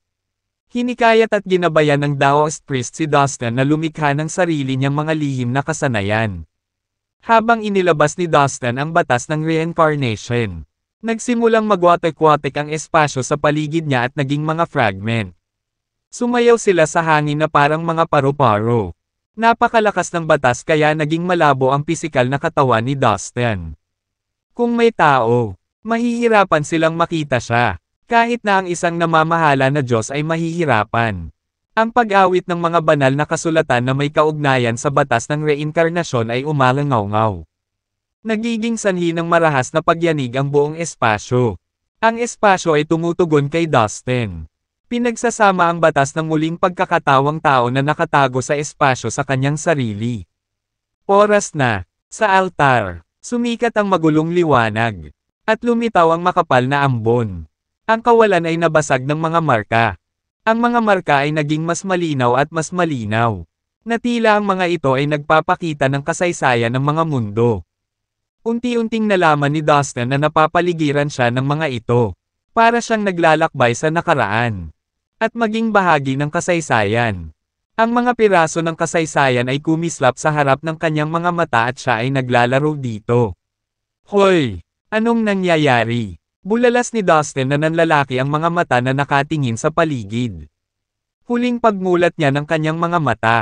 A: Hinikayat at ginabayan ng Daoist priest si Dustin na lumikha ng sarili niyang mga lihim na kasanayan. Habang inilabas ni Dustin ang batas ng reincarnation, nagsimulang magwatek-watek ang espasyo sa paligid niya at naging mga fragment. Sumayaw sila sa hangin na parang mga paru-paro. Napakalakas ng batas kaya naging malabo ang pisikal na katawan ni Dustin. Kung may tao, mahihirapan silang makita siya. Kahit na ang isang namamahala na Diyos ay mahihirapan. Ang pag-awit ng mga banal na kasulatan na may kaugnayan sa batas ng reinkarnasyon ay umalangaw-ngaw. Nagiging sanhi ng marahas na pagyanig ang buong espasyo. Ang espasyo ay tumutugon kay Dustin. Pinagsasama ang batas ng muling pagkakatawang tao na nakatago sa espasyo sa kanyang sarili. Oras na. Sa altar, sumikat ang magulong liwanag. At lumitaw ang makapal na ambon. Ang kawalan ay nabasag ng mga marka. Ang mga marka ay naging mas malinaw at mas malinaw. Natila ang mga ito ay nagpapakita ng kasaysayan ng mga mundo. Unti-unting nalaman ni Dustin na napapaligiran siya ng mga ito. Para siyang naglalakbay sa nakaraan. At maging bahagi ng kasaysayan. Ang mga piraso ng kasaysayan ay kumislap sa harap ng kanyang mga mata at siya ay naglalaro dito. Hoy! Anong nangyayari? Bulalas ni Dustin na nanlalaki ang mga mata na nakatingin sa paligid. Huling pagmulat niya ng kanyang mga mata.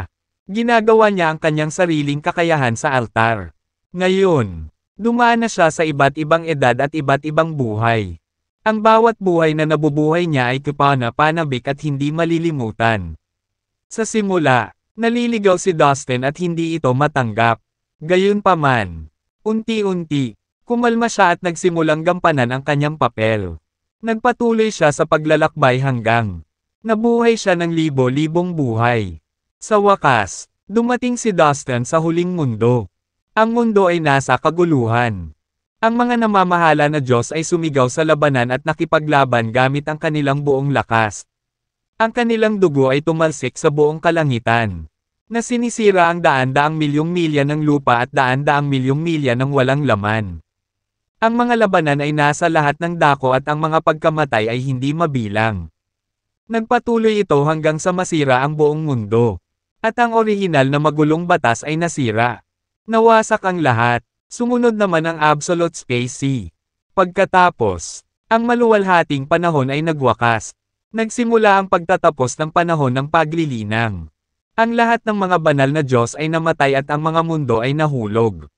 A: Ginagawa niya ang kanyang sariling kakayahan sa altar. Ngayon, dumaan na siya sa iba't ibang edad at iba't ibang buhay. Ang bawat buhay na nabubuhay niya ay kapana-panabik at hindi malilimutan. Sa simula, naliligaw si Dustin at hindi ito matanggap. Gayunpaman, unti-unti, kumalma siya at nagsimulang gampanan ang kanyang papel. Nagpatuloy siya sa paglalakbay hanggang nabuhay siya ng libo-libong buhay. Sa wakas, dumating si Dustin sa huling mundo. Ang mundo ay nasa kaguluhan. Ang mga namamahala na Diyos ay sumigaw sa labanan at nakipaglaban gamit ang kanilang buong lakas. Ang kanilang dugo ay tumalsik sa buong kalangitan. Na sinisira ang daan-daang milyong milya ng lupa at daan-daang milyong milya ng walang laman. Ang mga labanan ay nasa lahat ng dako at ang mga pagkamatay ay hindi mabilang. Nagpatuloy ito hanggang sa masira ang buong mundo. At ang orihinal na magulong batas ay nasira. Nawasak ang lahat. Sumunod naman ang absolute space sea. Pagkatapos, ang maluwalhating panahon ay nagwakas. Nagsimula ang pagtatapos ng panahon ng paglilinang. Ang lahat ng mga banal na Diyos ay namatay at ang mga mundo ay nahulog.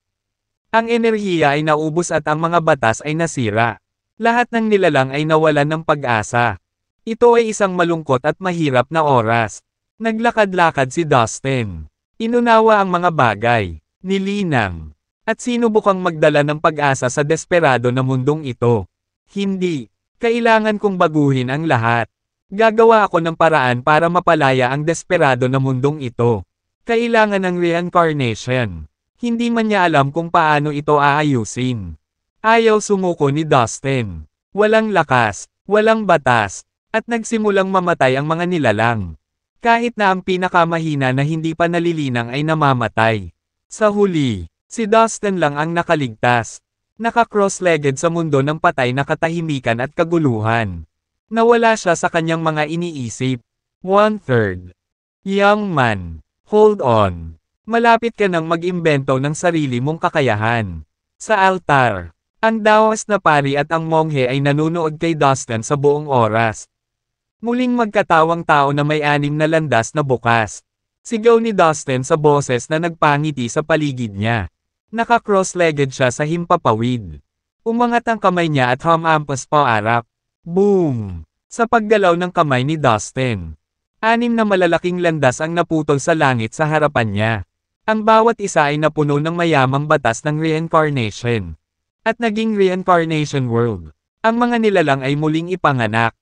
A: Ang enerhiya ay naubos at ang mga batas ay nasira. Lahat ng nilalang ay nawalan ng pag-asa. Ito ay isang malungkot at mahirap na oras. Naglakad-lakad si Dustin. Inunawa ang mga bagay. Nilinang. At sinubukang magdala ng pag-asa sa desperado na mundong ito. Hindi. Kailangan kong baguhin ang lahat. Gagawa ako ng paraan para mapalaya ang desperado na mundong ito. Kailangan ng reincarnation. Hindi man niya alam kung paano ito aayusin. Ayaw sumuko ni Dustin. Walang lakas, walang batas, at nagsimulang mamatay ang mga nilalang. Kahit na ang pinakamahina na hindi pa nalilinang ay namamatay. Sa huli, si Dustin lang ang nakaligtas. Naka-cross-legged sa mundo ng patay na katahimikan at kaguluhan. Nawala siya sa kanyang mga iniisip. 1/3. Young man, hold on. Malapit ka nang mag-imbento ng sarili mong kakayahan. Sa altar, ang Daoist na pari at ang monghe ay nanunood kay Dustin sa buong oras. Muling magkatawang tao na may 6 na landas na bukas. Sigaw ni Dustin sa boses na nagpangiti sa paligid niya. Naka-cross-legged siya sa himpapawid. Umangat ang kamay niya at humampas paarap. Boom! Sa paggalaw ng kamay ni Dustin, 6 na malalaking landas ang naputol sa langit sa harapan niya. Ang bawat isa ay napuno ng mayamang batas ng reincarnation. At naging reincarnation world. Ang mga nilalang ay muling ipanganak.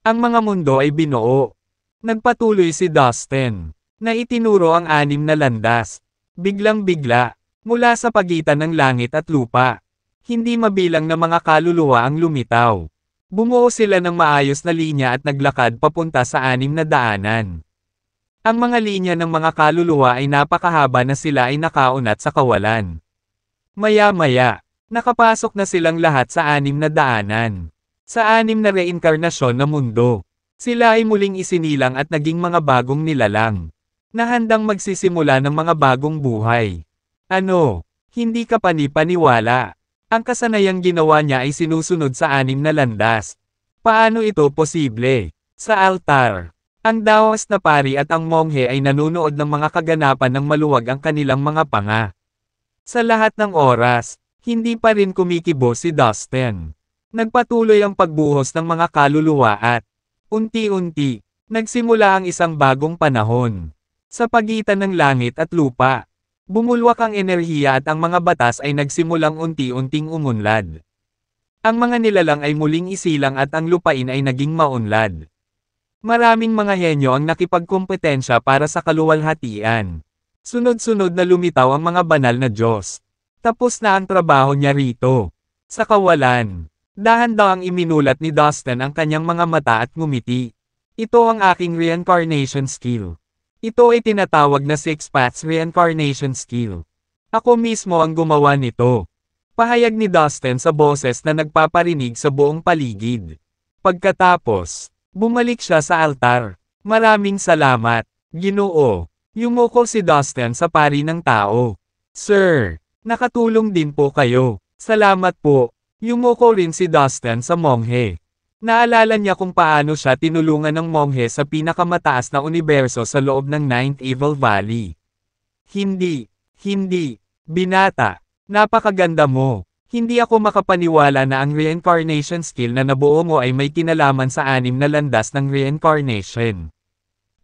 A: Ang mga mundo ay binuo. Nagpatuloy si Dustin, na itinuro ang 6 na landas. Biglang-bigla, mula sa pagitan ng langit at lupa. Hindi mabilang na mga kaluluwa ang lumitaw. Bumuo sila ng maayos na linya at naglakad papunta sa 6 na daanan. Ang mga linya ng mga kaluluwa ay napakahaba na sila ay nakaunat sa kawalan. Maya-maya, nakapasok na silang lahat sa 6 na daanan. Sa 6 na reinkarnasyon na mundo. Sila ay muling isinilang at naging mga bagong nilalang. Na handang magsisimula ng mga bagong buhay. Ano? Hindi ka panipaniwala. Ang kasanayang ginawa niya ay sinusunod sa 6 na landas. Paano ito posible? Sa altar, ang Daoist na pari at ang monghe ay nanunood ng mga kaganapan ng maluwag ang kanilang mga panga. Sa lahat ng oras, hindi pa rin kumikibo si Dustin. Nagpatuloy ang pagbuhos ng mga kaluluwa at, unti-unti, nagsimula ang isang bagong panahon. Sa pagitan ng langit at lupa, bumulwak ang enerhiya at ang mga batas ay nagsimulang unti-unting umunlad. Ang mga nilalang ay muling isilang at ang lupain ay naging maunlad. Maraming mga henyo ang nakipagkompetensya para sa kaluwalhatian. Sunod-sunod na lumitaw ang mga banal na Diyos. Tapos na ang trabaho niya rito. Sa kawalan, dahan-dahang iminulat ni Dustin ang kanyang mga mata at ngumiti. Ito ang aking reincarnation skill. Ito ay tinatawag na Six Paths Reincarnation Skill. Ako mismo ang gumawa nito. Pahayag ni Dustin sa boses na nagpaparinig sa buong paligid. Pagkatapos, bumalik siya sa altar. Maraming salamat, Ginoo. Yumuko si Dustin sa pari ng tao. Sir, nakatulong din po kayo. Salamat po. Yumuko rin si Dustin sa monghe. Naalala niya kung paano siya tinulungan ng monghe sa pinakamataas na universo sa loob ng Ninth Evil Valley. Hindi, binata. Napakaganda mo. Hindi ako makapaniwala na ang reincarnation skill na nabuo mo ay may kinalaman sa 6 na landas ng reincarnation.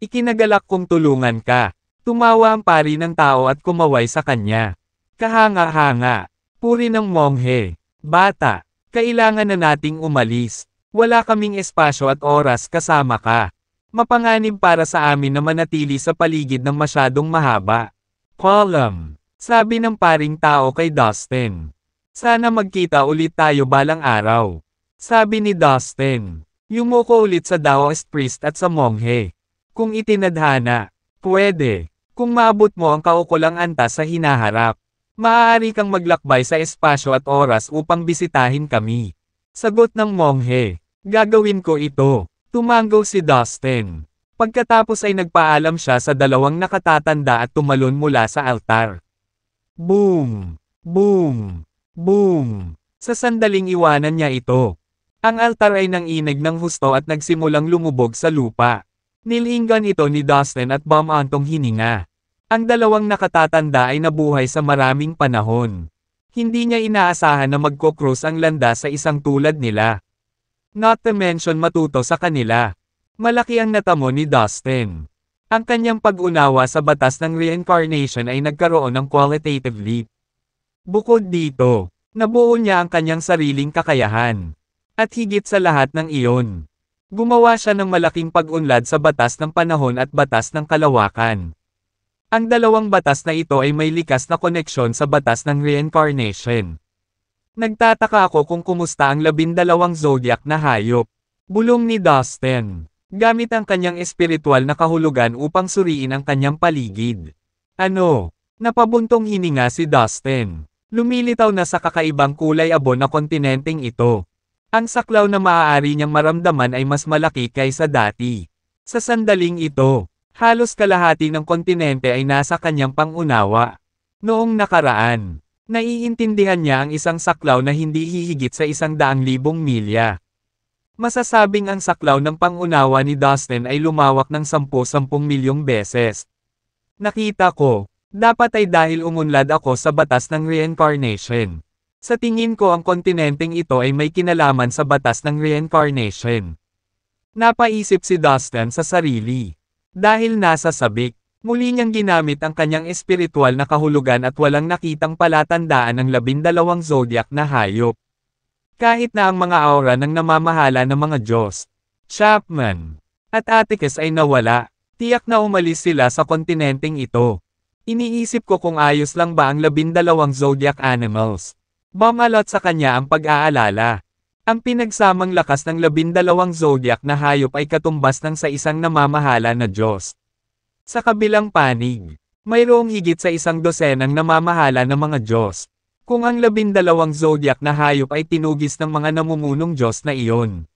A: Ikinagalak kong tulungan ka. Tumawa ang pari ng tao at kumaway sa kanya. Kahanga-hanga. Puri ng monghe. Bata, kailangan na nating umalis. Wala kaming espasyo at oras kasama ka. Mapanganib para sa amin na manatili sa paligid ng masyadong mahaba. Column. Sabi ng paring tao kay Dustin. Sana magkita ulit tayo balang araw. Sabi ni Dustin. Yumuko ulit sa Daoist priest at sa monghe. Kung itinadhana, pwede. Kung maabot mo ang kaukulang antas sa hinaharap, maaari kang maglakbay sa espasyo at oras upang bisitahin kami. Sagot ng monghe. Gagawin ko ito. Tumanggo si Dustin. Pagkatapos ay nagpaalam siya sa 2 nakatatanda at tumalon mula sa altar. Boom! Boom! Boom! Sa sandaling iwanan niya ito. Ang altar ay nanginig ng husto at nagsimulang lumubog sa lupa. Nilinggan ito ni Dustin at bumantong hininga. Ang 2 nakatatanda ay nabuhay sa maraming panahon. Hindi niya inaasahan na magko-cross ang landas sa isang tulad nila. Not to mention matuto sa kanila. Malaki ang natamo ni Dustin. Ang kanyang pag-unawa sa batas ng reincarnation ay nagkaroon ng qualitative leap. Bukod dito, nabuo niya ang kanyang sariling kakayahan. At higit sa lahat ng iyon, gumawa siya ng malaking pag-unlad sa batas ng panahon at batas ng kalawakan. Ang dalawang batas na ito ay may likas na koneksyon sa batas ng reincarnation. Nagtataka ako kung kumusta ang 12 zodiac na hayop. Bulong ni Dustin, gamit ang kanyang espiritual na kahulugan upang suriin ang kanyang paligid. Ano? Napabuntong hininga si Dustin. Lumilitaw na sa kakaibang kulay abo na kontinenteng ito. Ang saklaw na maaari niyang maramdaman ay mas malaki kaysa dati. Sa sandaling ito, halos kalahati ng kontinente ay nasa kanyang pangunawa. Noong nakaraan, naiintindihan niya ang isang saklaw na hindi hihigit sa 100,000 milya. Masasabing ang saklaw ng pangunawa ni Dustin ay lumawak ng 10-10 milyong beses. Nakita ko, dapat ay dahil umunlad ako sa batas ng reincarnation. Sa tingin ko ang kontinenteng ito ay may kinalaman sa batas ng reincarnation. Napaisip si Dustin sa sarili. Dahil nasa sabik, muli niyang ginamit ang kanyang espiritual na kahulugan at walang nakitang palatandaan ng 12 zodiac na hayop. Kahit na ang mga aura ng namamahala ng mga Diyos, Chapman, at Atticus ay nawala, tiyak na umalis sila sa kontinenteng ito. Iniisip ko kung ayos lang ba ang 12 zodiac animals. Bumalot sa kanya ang pag-aalala. Ang pinagsamang lakas ng 12 zodiac na hayop ay katumbas ng sa isang namamahala na Diyos. Sa kabilang panig, mayroong higit sa 12 namamahala ng mga Diyos. Kung ang 12 zodiac na hayop ay tinugis ng mga namumunong Diyos na iyon,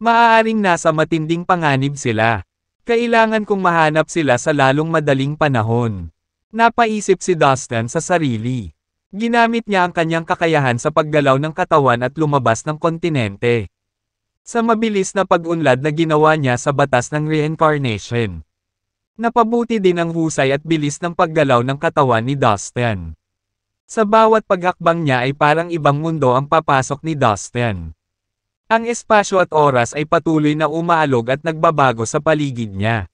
A: maaaring nasa matinding panganib sila. Kailangan kong mahanap sila sa lalong madaling panahon. Napaisip si Dustin sa sarili. Ginamit niya ang kanyang kakayahan sa paggalaw ng katawan at lumabas ng kontinente. Sa mabilis na pag-unlad na ginawa niya sa batas ng reincarnation, napabuti din ang husay at bilis ng paggalaw ng katawan ni Dustin. Sa bawat paghakbang niya ay parang ibang mundo ang papasok ni Dustin. Ang espasyo at oras ay patuloy na umaalog at nagbabago sa paligid niya.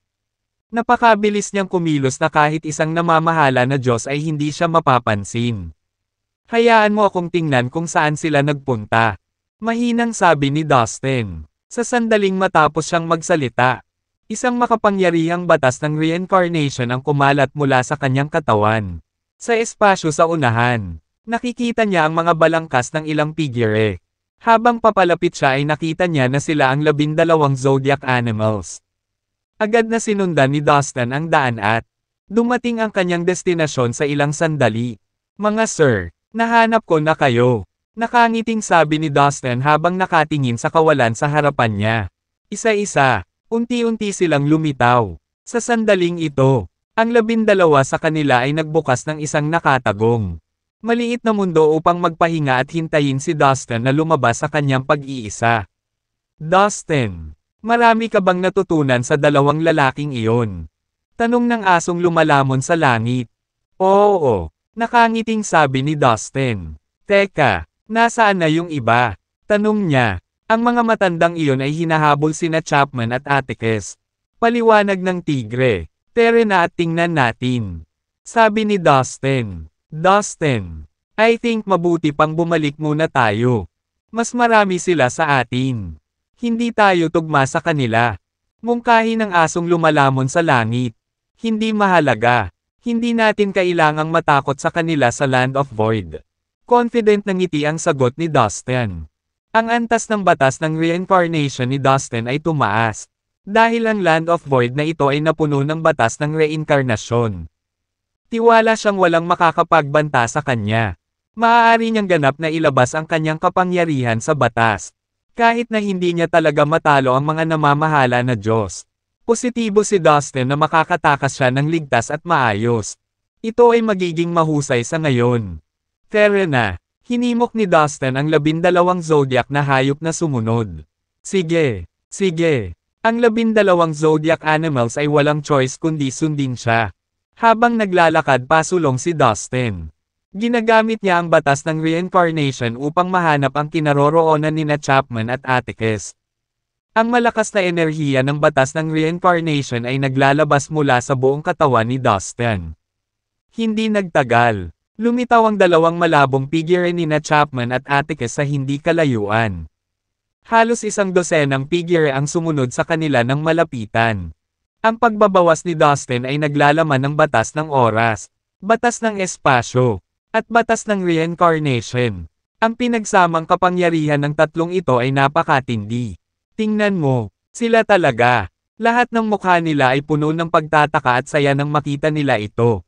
A: Napakabilis niyang kumilos na kahit isang namamahala na Diyos ay hindi siya mapapansin. Hayaan mo akong tingnan kung saan sila nagpunta. Mahinang sabi ni Dustin. Sa sandaling matapos siyang magsalita, isang makapangyarihang batas ng reincarnation ang kumalat mula sa kanyang katawan. Sa espasyo sa unahan, nakikita niya ang mga balangkas ng ilang figure. Habang papalapit siya ay nakita niya na sila ang 12 zodiac animals. Agad na sinundan ni Dustin ang daan at dumating ang kanyang destinasyon sa ilang sandali. Mga sir, nahanap ko na kayo. Nakangiting sabi ni Dustin habang nakatingin sa kawalan sa harapan niya. Isa-isa, unti-unti silang lumitaw. Sa sandaling ito, ang 12 sa kanila ay nagbukas ng isang nakatagong maliit na mundo upang magpahinga at hintayin si Dustin na lumabas sa kanyang pag-iisa. Dustin, marami ka bang natutunan sa dalawang lalaking iyon? Tanong ng asong lumalamon sa langit. Oo, nakangiting sabi ni Dustin. Teka, nasaan na yung iba? Tanong niya. Ang mga matandang iyon ay hinahabol sina Chapman at Atticus. Paliwanag ng tigre. Tere na at tingnan natin. Sabi ni Dustin. Dustin, I think mabuti pang bumalik muna tayo. Mas marami sila sa atin. Hindi tayo tugma sa kanila. Mungkahi ng asong lumalamon sa langit. Hindi mahalaga. Hindi natin kailangang matakot sa kanila sa Land of Void. Confident na ngiti ang sagot ni Dustin. Ang antas ng batas ng reincarnation ni Dustin ay tumaas. Dahil ang Land of Void na ito ay napuno ng batas ng reinkarnasyon. Tiwala siyang walang makakapagbanta sa kanya. Maaari niyang ganap na ilabas ang kanyang kapangyarihan sa batas. Kahit na hindi niya talaga matalo ang mga namamahala na Diyos. Positibo si Dustin na makakatakas siya ng ligtas at maayos. Ito ay magiging mahusay sa ngayon. Tere na, hinimok ni Dustin ang 12 zodiac na hayop na sumunod. Sige, sige. Ang 12 zodiac animals ay walang choice kundi sundin siya. Habang naglalakad pasulong si Dustin, ginagamit niya ang batas ng reincarnation upang mahanap ang kinaroroonan nina Chapman at Atticus. Ang malakas na enerhiya ng batas ng reincarnation ay naglalabas mula sa buong katawan ni Dustin. Hindi nagtagal, Lumitaw ang dalawang malabong figure nina Chapman at Atticus sa hindi kalayuan. Halos isang dosenang figure ang sumunod sa kanila ng malapitan. Ang pagbabawas ni Dustin ay naglalaman ng batas ng oras, batas ng espasyo, at batas ng reincarnation. Ang pinagsamang kapangyarihan ng tatlong ito ay napakatindi. Tingnan mo, sila talaga. Lahat ng mukha nila ay puno ng pagtataka at saya nang makita nila ito.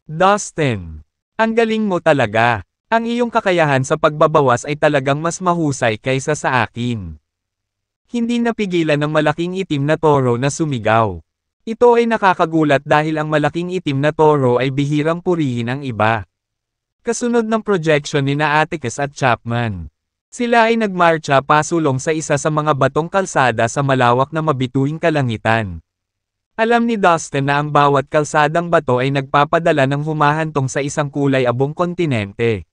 A: Dustin, ang galing mo talaga. Ang iyong kakayahan sa pagbabawas ay talagang mas mahusay kaysa sa akin. Hindi napigilan ng malaking itim na toro na sumigaw. Ito ay nakakagulat dahil ang malaking itim na toro ay bihirang purihin ang iba. Kasunod ng projection ni na Atticus at Chapman. Sila ay nagmarcha pasulong sa isa sa mga batong kalsada sa malawak na mabituing kalangitan. Alam ni Dustin na ang bawat kalsadang bato ay nagpapadala ng humahantong sa isang kulay abong kontinente.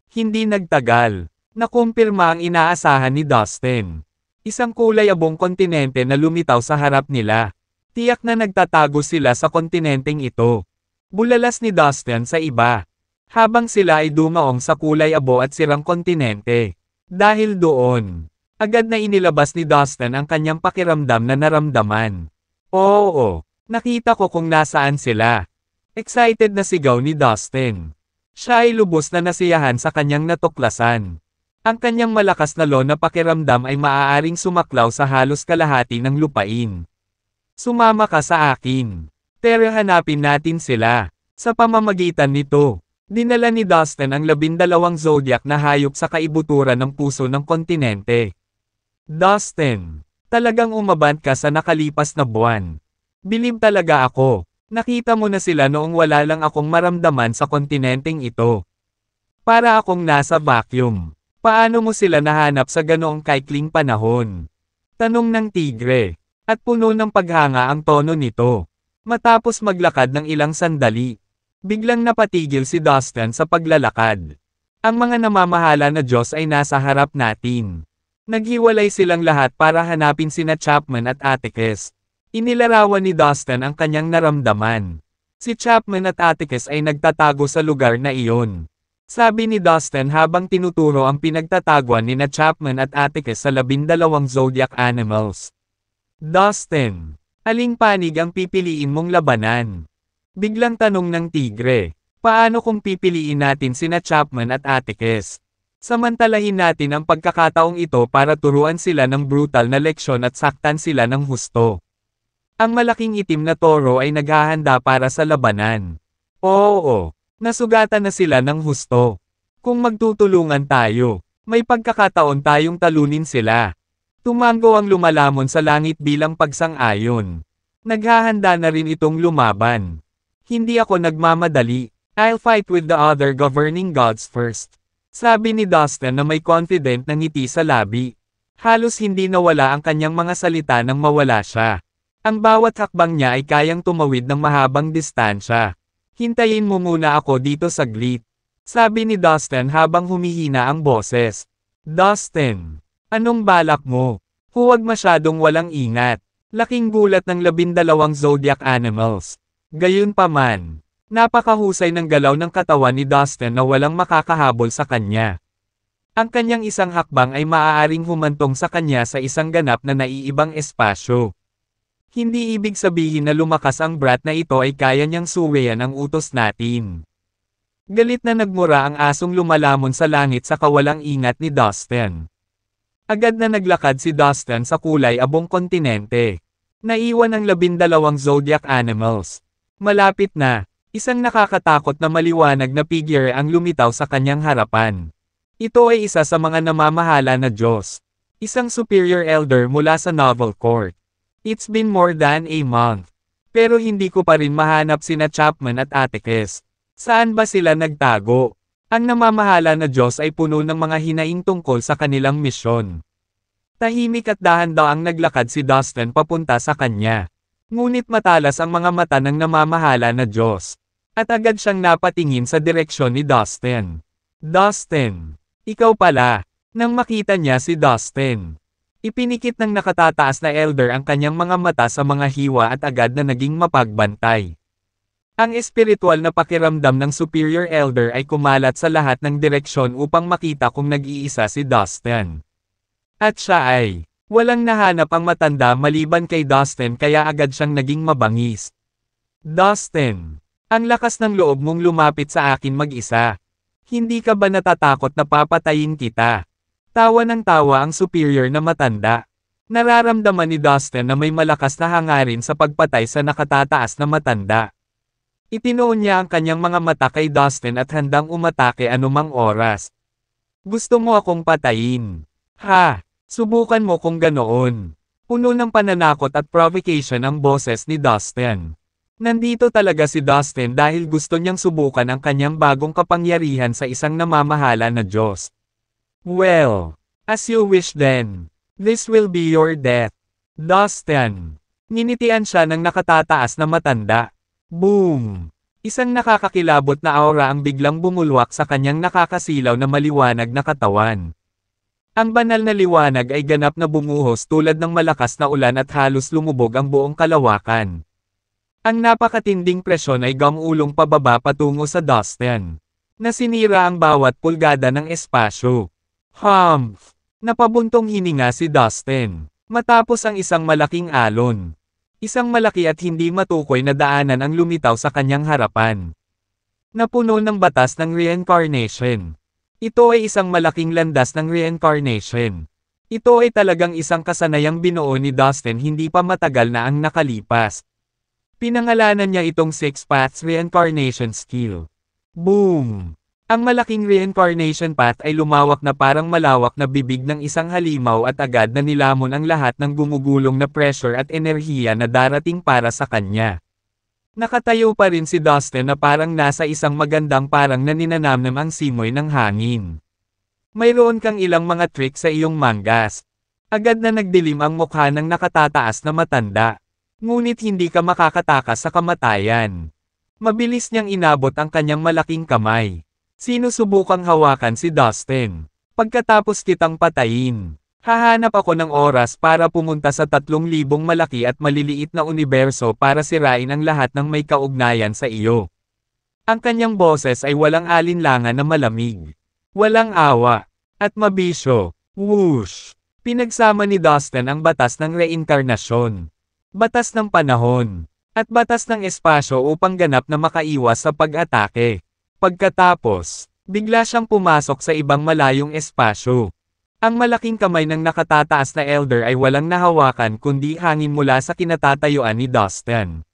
A: Hindi nagtagal, nakumpirma ang inaasahan ni Dustin. Isang kulay abong kontinente na lumitaw sa harap nila. Tiyak na nagtatago sila sa kontinenteng ito. Bulalas ni Dustin sa iba. Habang sila ay dumaong sa kulay abo at sirang kontinente. Dahil doon, agad na inilabas ni Dustin ang kanyang pakiramdam na naramdaman. Oo, nakita ko kung nasaan sila. Excited na sigaw ni Dustin. Siya ay lubos na nasiyahan sa kanyang natuklasan. Ang kanyang malakas na na pakiramdam ay maaaring sumaklaw sa halos kalahati ng lupain. Sumama ka sa akin. Pero hanapin natin sila. Sa pamamagitan nito, dinala ni Dustin ang 12 zodiac na hayop sa kaibuturan ng puso ng kontinente. Dustin, talagang umabant ka sa nakalipas na buwan. Bilib talaga ako. Nakita mo na sila noong wala lang akong maramdaman sa kontinenteng ito. Para akong nasa vacuum. Paano mo sila nahanap sa ganoong kaikling panahon? Tanong ng tigre. At puno ng paghanga ang tono nito. Matapos maglakad ng ilang sandali, biglang napatigil si Dustin sa paglalakad. Ang mga namamahala na Diyos ay nasa harap natin. Naghiwalay silang lahat para hanapin sina Chapman at Atticus. Inilarawan ni Dustin ang kanyang naramdaman. Si Chapman at Atticus ay nagtatago sa lugar na iyon. Sabi ni Dustin habang tinuturo ang pinagtataguan ni na Chapman at Atticus sa 12 zodiac animals. Dustin, aling panig ang pipiliin mong labanan? Biglang tanong ng tigre. Paano kung pipiliin natin sina Chapman at Atticus? Samantalahin natin ang pagkakataong ito para turuan sila ng brutal na leksyon at saktan sila ng husto. Ang malaking itim na toro ay naghahanda para sa labanan. Oo, nasugatan na sila ng husto. Kung magtutulungan tayo, may pagkakataon tayong talunin sila. Tumango ang lumalamon sa langit bilang pagsang-ayon. Naghahanda na rin itong lumaban. Hindi ako nagmamadali. I'll fight with the other governing gods first. Sabi ni Dustin na may confident na ngiti sa labi. Halos hindi nawala ang kanyang mga salita nang mawala siya. Ang bawat hakbang niya ay kayang tumawid ng mahabang distansya. Hintayin mo muna ako dito saglit. Sabi ni Dustin habang humihina ang boses. Dustin, anong balak mo? Huwag masyadong walang ingat. Laking gulat ng 12 zodiac animals. Gayunpaman, napakahusay ng galaw ng katawan ni Dustin na walang makakahabol sa kanya. Ang kanyang isang hakbang ay maaaring humantong sa kanya sa isang ganap na naiibang espasyo. Hindi ibig sabihin na lumakas ang brat na ito ay kaya niyang suwayan ang utos natin. Galit na nagmura ang asong lumalamon sa langit sa kawalang ingat ni Dustin. Agad na naglakad si Dustin sa kulay abong kontinente. Naiwan ang 12 zodiac animals. Malapit na, isang nakakatakot na maliwanag na figure ang lumitaw sa kanyang harapan. Ito ay isa sa mga namamahala na Diyos. Isang superior elder mula sa Novel Court. It's been more than a month. Pero hindi ko pa rin mahanap sina Chapman at Atticus. Saan ba sila nagtago? Ang namamahala na Diyos ay puno ng mga hinaing tungkol sa kanilang misyon. Tahimik at dahan-daang naglakad si Dustin papunta sa kanya. Ngunit matalas ang mga mata ng namamahala na Diyos. At agad siyang napatingin sa direksyon ni Dustin. Dustin, ikaw pala. Nang makita niya si Dustin, ipinikit ng nakatataas na elder ang kanyang mga mata sa mga hiwa at agad na naging mapagbantay. Ang espiritual na pakiramdam ng Superior Elder ay kumalat sa lahat ng direksyon upang makita kung nag-iisa si Dustin. At siya ay, walang nahanap ang matanda maliban kay Dustin kaya agad siyang naging mabangis. Dustin, ang lakas ng loob mong lumapit sa akin mag-isa. Hindi ka ba natatakot na papatayin kita? Tawa ng tawa ang superior na matanda. Nararamdaman ni Dustin na may malakas na hangarin sa pagpatay sa nakatataas na matanda. Itinoon niya ang kanyang mga mata kay Dustin at handang umatake anumang oras. Gusto mo akong patayin? Ha? Subukan mo kung ganoon. Puno ng pananakot at provocation ang boses ni Dustin. Nandito talaga si Dustin dahil gusto niyang subukan ang kanyang bagong kapangyarihan sa isang namamahala na Diyos. Well, as you wish then. This will be your death. Dustin. Nginitian siya ng nakatataas na matanda. Boom! Isang nakakakilabot na aura ang biglang bumulwak sa kanyang nakakasilaw na maliwanag na katawan. Ang banal na liwanag ay ganap na bumuhos tulad ng malakas na ulan at halos lumubog ang buong kalawakan. Ang napakatinding presyon ay gumulong pababa patungo sa Dustin. Nasinira ang bawat pulgada ng espasyo. Humph! Napabuntong hininga si Dustin. Matapos ang isang malaking alon. Isang malaki at hindi matukoy na daanan ang lumitaw sa kanyang harapan. Napuno ng batas ng reincarnation. Ito ay isang malaking landas ng reincarnation. Ito ay talagang isang kasanayang binuo ni Dustin hindi pa matagal na ang nakalipas. Pinangalanan niya itong Six Paths Reincarnation Skill. Boom! Ang malaking reincarnation path ay lumawak na parang malawak na bibig ng isang halimaw at agad na nilamon ang lahat ng gumugulong na pressure at enerhiya na darating para sa kanya. Nakatayo pa rin si Dustin na parang nasa isang magandang parang naninanamnam ang simoy ng hangin. Mayroon kang ilang mga trick sa iyong manggas. Agad na nagdilim ang mukha ng nakatataas na matanda. Ngunit hindi ka makakatakas sa kamatayan. Mabilis niyang inabot ang kanyang malaking kamay. Sinusubukang hawakan si Dustin. Pagkatapos kitang patayin, hahanap ako ng oras para pumunta sa 3,000 malaki at maliliit na universo para sirain ang lahat ng may kaugnayan sa iyo. Ang kanyang boses ay walang alinlangan na malamig. Walang awa. At mabisyo. Whoosh! Pinagsama ni Dustin ang batas ng reinkarnasyon. Batas ng panahon. At batas ng espasyo upang ganap na makaiwas sa pag-atake. Pagkatapos, bigla siyang pumasok sa ibang malayong espasyo. Ang malaking kamay ng nakatataas na elder ay walang nahawakan kundi hangin mula sa kinatatayuan ni Dustin.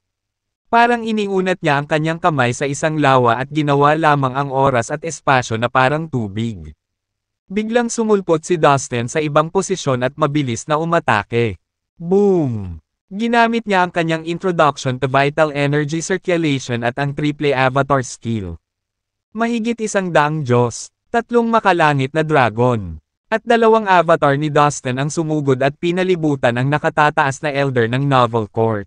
A: Parang iniunat niya ang kanyang kamay sa isang lawa at ginawa lamang ang oras at espasyo na parang tubig. Biglang sumulpot si Dustin sa ibang posisyon at mabilis na umatake. Boom! Ginamit niya ang kanyang introduction to vital energy circulation at ang triple avatar skill. Mahigit 100 Diyos, 3 makalangit na dragon, at 2 avatar ni Dustin ang sumugod at pinalibutan ang nakatataas na elder ng Novel Court.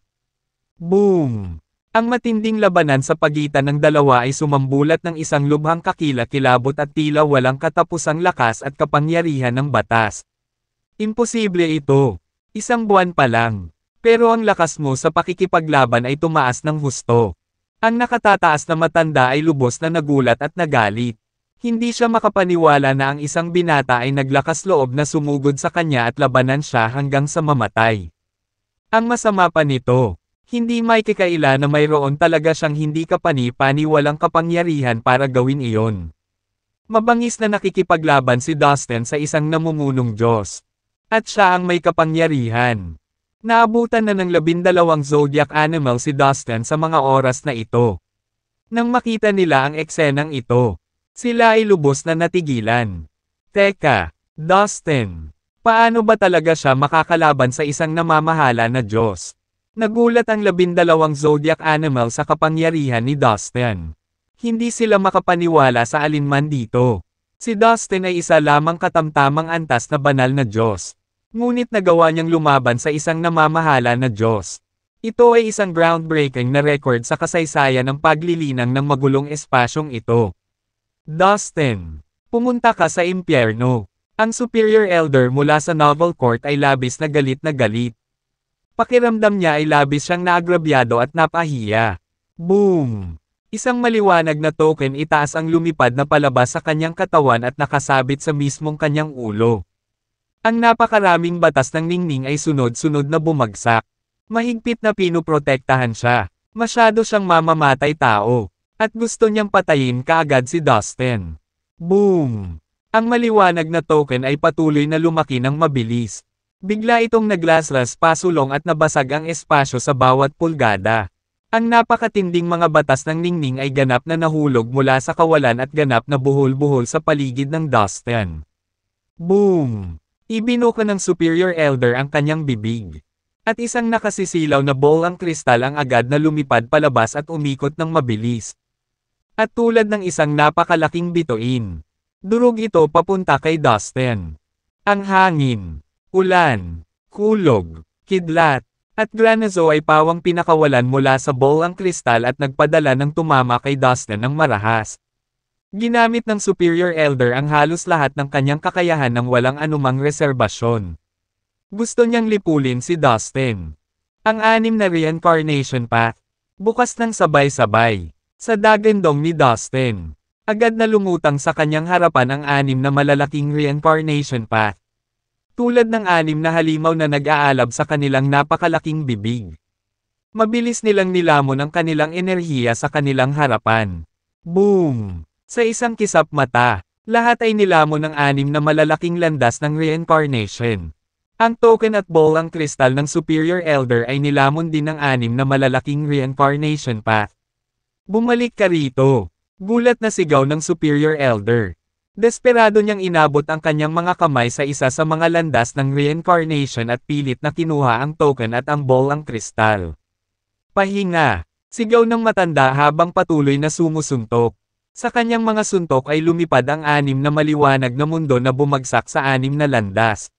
A: Boom! Ang matinding labanan sa pagitan ng dalawa ay sumambulat ng isang lubhang kakilakilabot at tila walang katapusang lakas at kapangyarihan ng batas. Imposible ito. 1 buwan pa lang. Pero ang lakas mo sa pakikipaglaban ay tumaas ng husto. Ang nakatataas na matanda ay lubos na nagulat at nagalit. Hindi siya makapaniwala na ang isang binata ay naglakas loob na sumugod sa kanya at labanan siya hanggang sa mamatay. Ang masama pa nito, hindi may kakaila na mayroon talaga siyang hindi kapani-pani walang kapangyarihan para gawin iyon. Mabangis na nakikipaglaban si Dustin sa isang namumunong Diyos. At siya ang may kapangyarihan. Naabutan na ng 12 zodiac animal si Dustin sa mga oras na ito. Nang makita nila ang eksenang ito, sila ay lubos na natigilan. Teka, Dustin, paano ba talaga siya makakalaban sa isang namamahala na Diyos? Nagulat ang 12 zodiac animal sa kapangyarihan ni Dustin. Hindi sila makapaniwala sa alinman dito. Si Dustin ay isa lamang katamtamang antas na banal na Diyos. Ngunit nagawa niyang lumaban sa isang namamahala na Diyos. Ito ay isang groundbreaking na record sa kasaysayan ng paglilinang ng magulong espasyong ito. Dustin, pumunta ka sa impyerno. Ang Superior Elder mula sa Novel Court ay labis na galit na galit. Pakiramdam niya ay labis siyang naagrabyado at napahiya. Boom! Isang maliwanag na token itaas ang lumipad na palabas sa kanyang katawan at nakasabit sa mismong kanyang ulo. Ang napakaraming batas ng ningning ay sunod-sunod na bumagsak. Mahigpit na pinoprotektahan siya. Masyado siyang mamamatay tao. At gusto niyang patayin kaagad si Dustin. Boom! Ang maliwanag na token ay patuloy na lumaki ng mabilis. Bigla itong naglaslas pasulong at nabasag ang espasyo sa bawat pulgada. Ang napakatinding mga batas ng ningning ay ganap na nahulog mula sa kawalan at ganap na buhol-buhol sa paligid ng Dustin. Boom! Ibinuka ng Superior Elder ang kanyang bibig. At isang nakasisilaw na ball ang kristal ang agad na lumipad palabas at umikot ng mabilis. At tulad ng isang napakalaking bituin, durog ito papunta kay Dustin. Ang hangin, ulan, kulog, kidlat, at granizo ay pawang pinakawalan mula sa ball ang kristal at nagpadala ng tumama kay Dustin ng marahas. Ginamit ng Superior Elder ang halos lahat ng kanyang kakayahan ng walang anumang reserbasyon. Gusto niyang lipulin si Dustin. Ang 6 na reincarnation path, bukas ng sabay-sabay, sa dagendong ni Dustin. Agad na lumutang sa kanyang harapan ang 6 na malalaking reincarnation path. Tulad ng 6 na halimaw na nag-aalab sa kanilang napakalaking bibig. Mabilis nilang nilamon ang kanilang enerhiya sa kanilang harapan. Boom! Sa isang kisap mata, lahat ay nilamon ng 6 na malalaking landas ng reincarnation. Ang token at ball ang kristal ng Superior Elder ay nilamon din ng 6 na malalaking reincarnation path. Bumalik ka rito! Gulat na sigaw ng Superior Elder. Desperado niyang inabot ang kanyang mga kamay sa isa sa mga landas ng reincarnation at pilit na kinuha ang token at ang ball ang kristal. Pahinga! Sigaw ng matanda habang patuloy na sumusuntok. Sa kanyang mga suntok ay lumipad ang 6 na maliwanag na mundo na bumagsak sa 6 na landas.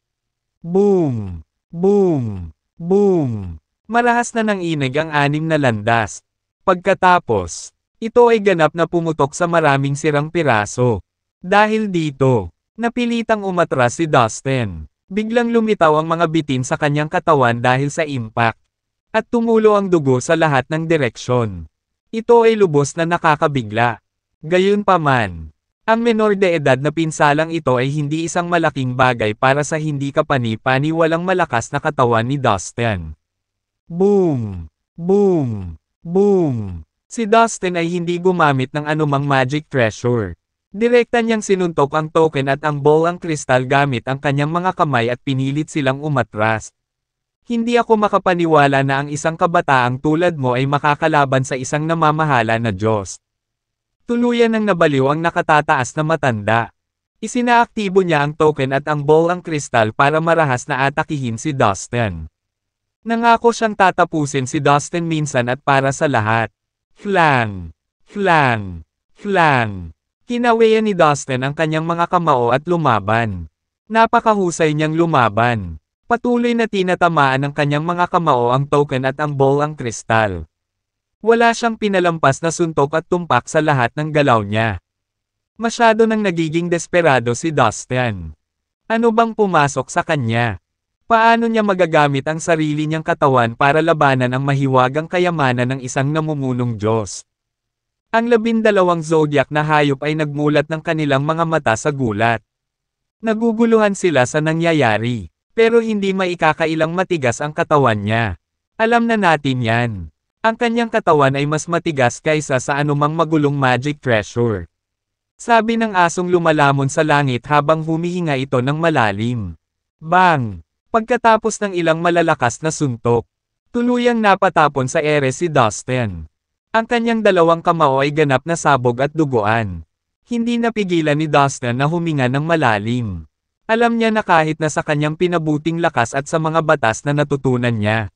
A: Boom! Boom! Boom! Marahas na nanginig ang 6 na landas. Pagkatapos, ito ay ganap na pumutok sa maraming sirang piraso. Dahil dito, napilitang umatras si Dustin. Biglang lumitaw ang mga bitin sa kanyang katawan dahil sa impact. At tumulo ang dugo sa lahat ng direksyon. Ito ay lubos na nakakabigla. Gayunpaman, ang menor de edad na pinsalang ito ay hindi isang malaking bagay para sa hindi kapani-paniwalang malakas na katawan ni Dustin. Boom! Boom! Boom! Si Dustin ay hindi gumamit ng anumang magic treasure. Direkta niyang sinuntok ang token at ang ball ang kristal gamit ang kanyang mga kamay at pinilit silang umatras. Hindi ako makapaniwala na ang isang kabataang tulad mo ay makakalaban sa isang namamahala na Diyos. Tuluyan ng nabaliw ang nakatataas na matanda. Isinaaktibo niya ang token at ang ball ang kristal para marahas na atakihin si Dustin. Nangako siyang tatapusin si Dustin minsan at para sa lahat. Flang! Flang! Flang! Kinawayan ni Dustin ang kanyang mga kamao at lumaban. Napakahusay niyang lumaban. Patuloy na tinatamaan ng kanyang mga kamao ang token at ang ball ang kristal. Wala siyang pinalampas na suntok at tumpak sa lahat ng galaw niya. Masyado nang nagiging desperado si Dustin. Ano bang pumasok sa kanya? Paano niya magagamit ang sarili niyang katawan para labanan ang mahiwagang kayamanan ng isang namumunong Diyos? Ang 12 zodiac na hayop ay nagmulat ng kanilang mga mata sa gulat. Naguguluhan sila sa nangyayari, pero hindi maikakailang matigas ang katawan niya. Alam na natin yan. Ang kanyang katawan ay mas matigas kaysa sa anumang magulong magic treasure. Sabi ng asong lumalamon sa langit habang humihinga ito ng malalim. Bang! Pagkatapos ng ilang malalakas na suntok, tuluyang napatapon sa ere si Dustin. Ang kanyang 2 kamao ay ganap na sabog at duguan. Hindi napigilan ni Dustin na huminga ng malalim. Alam niya na kahit na sa kanyang pinabuting lakas at sa mga batas na natutunan niya,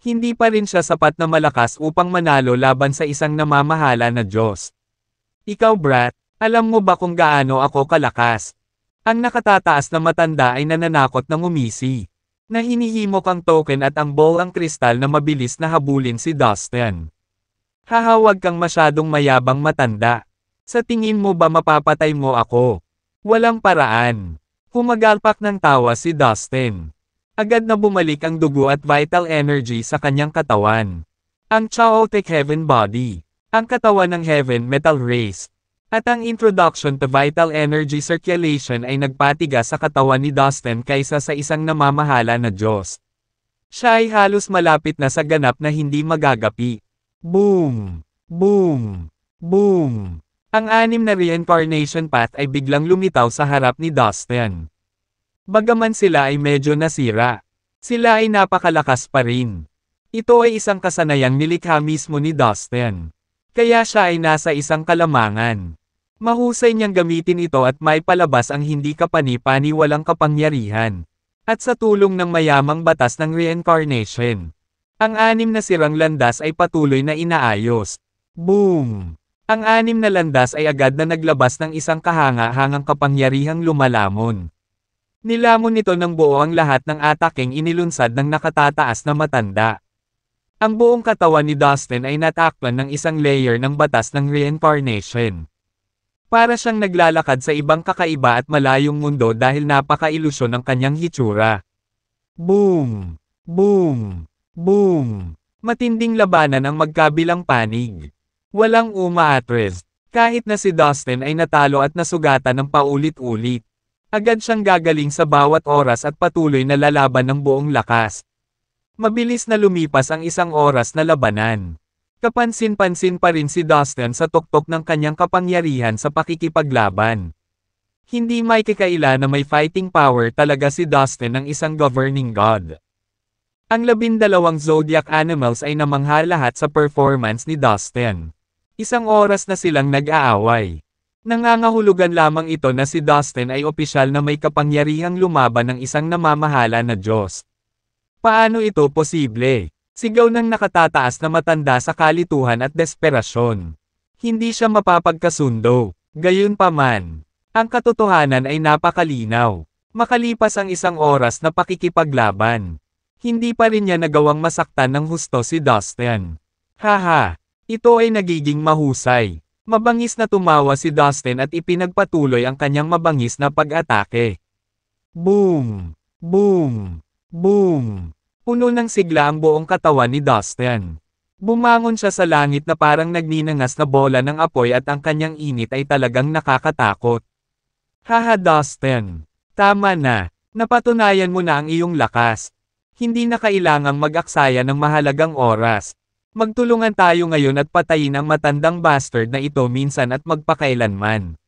A: hindi pa rin siya sapat na malakas upang manalo laban sa isang namamahala na Diyos. Ikaw brat, alam mo ba kung gaano ako kalakas? Ang nakatataas na matanda ay nananakot ng umisi. Na hinihimok ang token at ang ball ang kristal na mabilis na habulin si Dustin. Hahawag kang masyadong mayabang matanda. Sa tingin mo ba mapapatay mo ako? Walang paraan. Humagalpak ng tawa si Dustin. Agad na bumalik ang dugo at vital energy sa kanyang katawan. ang Chaotic Heaven Body, ang katawan ng Heaven Metal Race, at ang Introduction to Vital Energy Circulation ay nagpatigas sa katawan ni Dustin kaysa sa isang namamahala na Diyos. Siya ay halos malapit na sa ganap na hindi magagapi. Boom! Boom! Boom! Ang 6 na reincarnation path ay biglang lumitaw sa harap ni Dustin. Bagaman sila ay medyo nasira, sila ay napakalakas pa rin. Ito ay isang kasanayang nilikha mismo ni Dustin. Kaya siya ay nasa isang kalamangan. Mahusay niyang gamitin ito at may palabas ang hindi kapani-pani walang kapangyarihan. At sa tulong ng mayamang batas ng reincarnation, ang 6 na sirang landas ay patuloy na inaayos. Boom! Ang 6 na landas ay agad na naglabas ng isang kahanga-hangang kapangyarihang lumalamon. Nilamon nito ng buo ang lahat ng ataking inilunsad ng nakatataas na matanda. Ang buong katawan ni Dustin ay natakpan ng isang layer ng batas ng reincarnation. Para siyang naglalakad sa ibang kakaiba at malayong mundo dahil napaka-ilusyon ng kanyang hitsura. Boom! Boom! Boom! Matinding labanan ang magkabilang panig. Walang umaatras. Kahit na si Dustin ay natalo at nasugatan ng paulit-ulit. Agad siyang gagaling sa bawat oras at patuloy na lalaban ng buong lakas. Mabilis na lumipas ang isang oras na labanan. Kapansin-pansin pa rin si Dustin sa tuktok ng kanyang kapangyarihan sa pakikipaglaban. Hindi may kakaila na may fighting power talaga si Dustin ng isang governing god. Ang 12 zodiac animals ay namangha lahat sa performance ni Dustin. Isang oras na silang nag-aaway. Nangangahulugan lamang ito na si Dustin ay opisyal na may kapangyarihang lumaban ng isang namamahala na Diyos. Paano ito posible? Sigaw ng nakatataas na matanda sa kalituhan at desperasyon. Hindi siya mapapagkasundo. Gayunpaman, ang katotohanan ay napakalinaw. Makalipas ang isang oras na pakikipaglaban, hindi pa rin niya nagawang masaktan ng husto si Dustin. Haha, ito ay nagiging mahusay. Mabangis na tumawa si Dustin at ipinagpatuloy ang kanyang mabangis na pag-atake. Boom! Boom! Boom! Puno ng sigla ang buong katawan ni Dustin. Bumangon siya sa langit na parang nagninangas na bola ng apoy at ang kanyang init ay talagang nakakatakot. Haha Dustin! Tama na, napatunayan mo na ang iyong lakas. Hindi na kailangang mag-aksaya ng mahalagang oras. Magtulungan tayo ngayon at patayin ang matandang bastard na ito minsan at magpakailanman.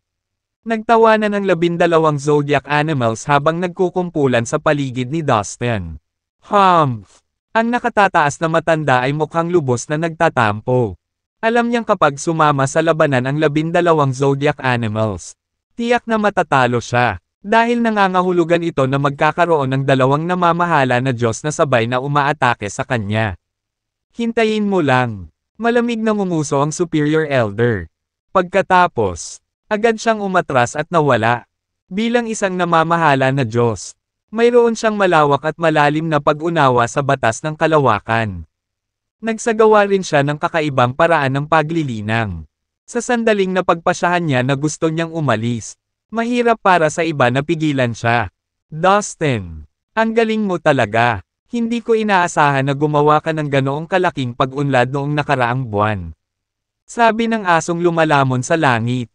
A: Nagtawanan ang 12 zodiac animals habang nagkukumpulan sa paligid ni Dustin. Humph! Ang nakatataas na matanda ay mukhang lubos na nagtatampo. Alam niyang kapag sumama sa labanan ang 12 zodiac animals, tiyak na matatalo siya, dahil nangangahulugan ito na magkakaroon ng 2 namamahala na Diyos na sabay na umaatake sa kanya. Hintayin mo lang. Malamig na ngumuso ang Superior Elder. Pagkatapos, agad siyang umatras at nawala. Bilang isang namamahala na Diyos, mayroon siyang malawak at malalim na pag-unawa sa batas ng kalawakan. Nagsagawa rin siya ng kakaibang paraan ng paglilinang. Sa sandaling napagpasyahan niya na gusto niyang umalis, mahirap para sa iba na pigilan siya. Dustin, ang galing mo talaga. Hindi ko inaasahan na gumawa ka ng ganoong kalaking pag-unlad noong nakaraang buwan. Sabi ng asong lumalamon sa langit.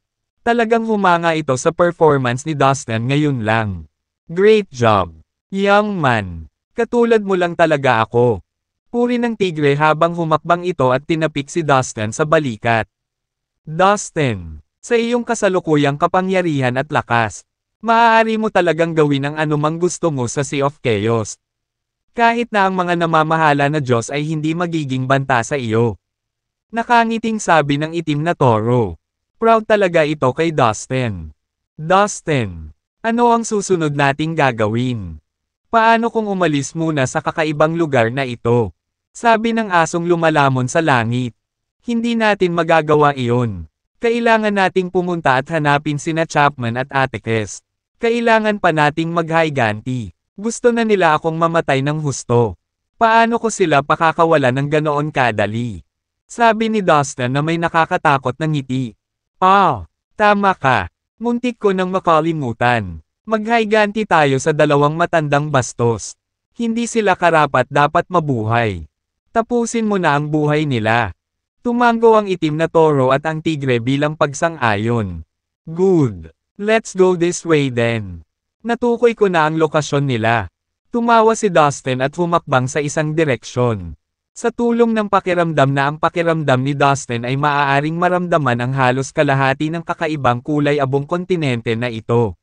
A: Talagang humanga ito sa performance ni Dustin ngayon lang. Great job, young man. Katulad mo lang talaga ako. Puri ng tigre habang humakbang ito at tinapik si Dustin sa balikat. Dustin, sa iyong kasalukuyang kapangyarihan at lakas, maaari mo talagang gawin ang anumang gusto mo sa Sea of Chaos. Kahit na ang mga namamahala na Diyos ay hindi magiging banta sa iyo. Nakangiting sabi ng itim na toro. Proud talaga ito kay Dustin. Dustin, ano ang susunod nating gagawin? Paano kung umalis muna sa kakaibang lugar na ito? Sabi ng asong lumalamon sa langit. Hindi natin magagawa iyon. Kailangan nating pumunta at hanapin sina Chapman at Atticus. Kailangan pa nating maghayganti. Gusto na nila akong mamatay ng husto. Paano ko sila pakakawala ng ganoon kadali? Sabi ni Dustin na may nakakatakot na ngiti. Tama ka. Muntik ko nang makalimutan. Maghayganti tayo sa 2 matandang bastos. Hindi sila karapat dapat mabuhay. Tapusin mo na ang buhay nila. Tumango ang itim na toro at ang tigre bilang pagsang-ayon. Good. Let's go this way then. Natukoy ko na ang lokasyon nila. Tumawa si Dustin at humakbang sa isang direksyon. Sa tulong ng pakiramdam na ang pakiramdam ni Dustin ay maaaring maramdaman ang halos kalahati ng kakaibang kulay abong kontinente na ito.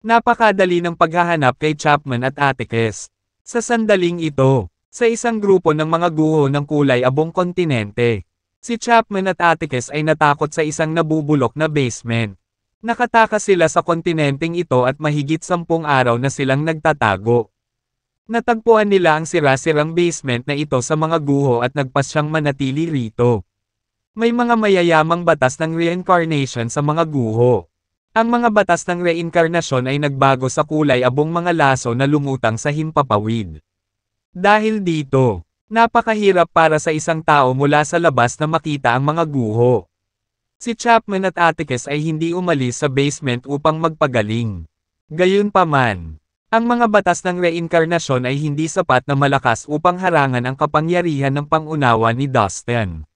A: Napakadali ng paghahanap kay Chapman at Atticus. Sa sandaling ito, sa isang grupo ng mga guho ng kulay abong kontinente, si Chapman at Atticus ay natakot sa isang nabubulok na basement. Nakatakas sila sa kontinenteng ito at mahigit 10 araw na silang nagtatago. Natagpuan nila ang sira-sirang basement na ito sa mga guho at nagpasyang manatili rito. May mga mayayamang batas ng reincarnation sa mga guho. Ang mga batas ng reinkarnasyon ay nagbago sa kulay abong mga laso na lumutang sa himpapawid. Dahil dito, napakahirap para sa isang tao mula sa labas na makita ang mga guho. Si Chapman at Atticus ay hindi umalis sa basement upang magpagaling. Gayunpaman, ang mga batas ng reinkarnasyon ay hindi sapat na malakas upang harangan ang kapangyarihan ng pangunawa ni Dustin.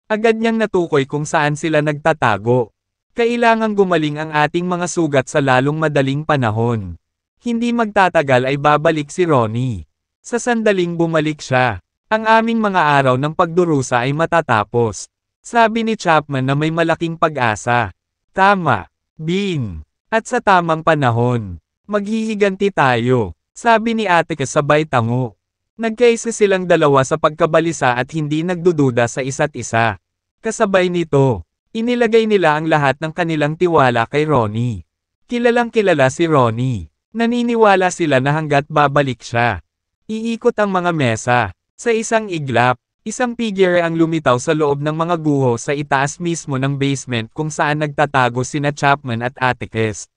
A: Agad niyang natukoy kung saan sila nagtatago. Kailangang gumaling ang ating mga sugat sa lalong madaling panahon. Hindi magtatagal ay babalik si Ronnie. Sa sandaling bumalik siya, ang aming mga araw ng pagdurusa ay matatapos. Sabi ni Chapman na may malaking pag-asa. Tama, Bean. At sa tamang panahon, maghihiganti tayo, sabi ni Atticus sabay tango. Nagkaisa silang dalawa sa pagkabalisa at hindi nagdududa sa isa't isa. Kasabay nito, inilagay nila ang lahat ng kanilang tiwala kay Ronnie. Kilalang kilala si Ronnie. Naniniwala sila na hanggat babalik siya. Iikot ang mga mesa. Sa isang iglap, isang figure ang lumitaw sa loob ng mga guho sa itaas mismo ng basement kung saan nagtatago sina Chapman at Atticus.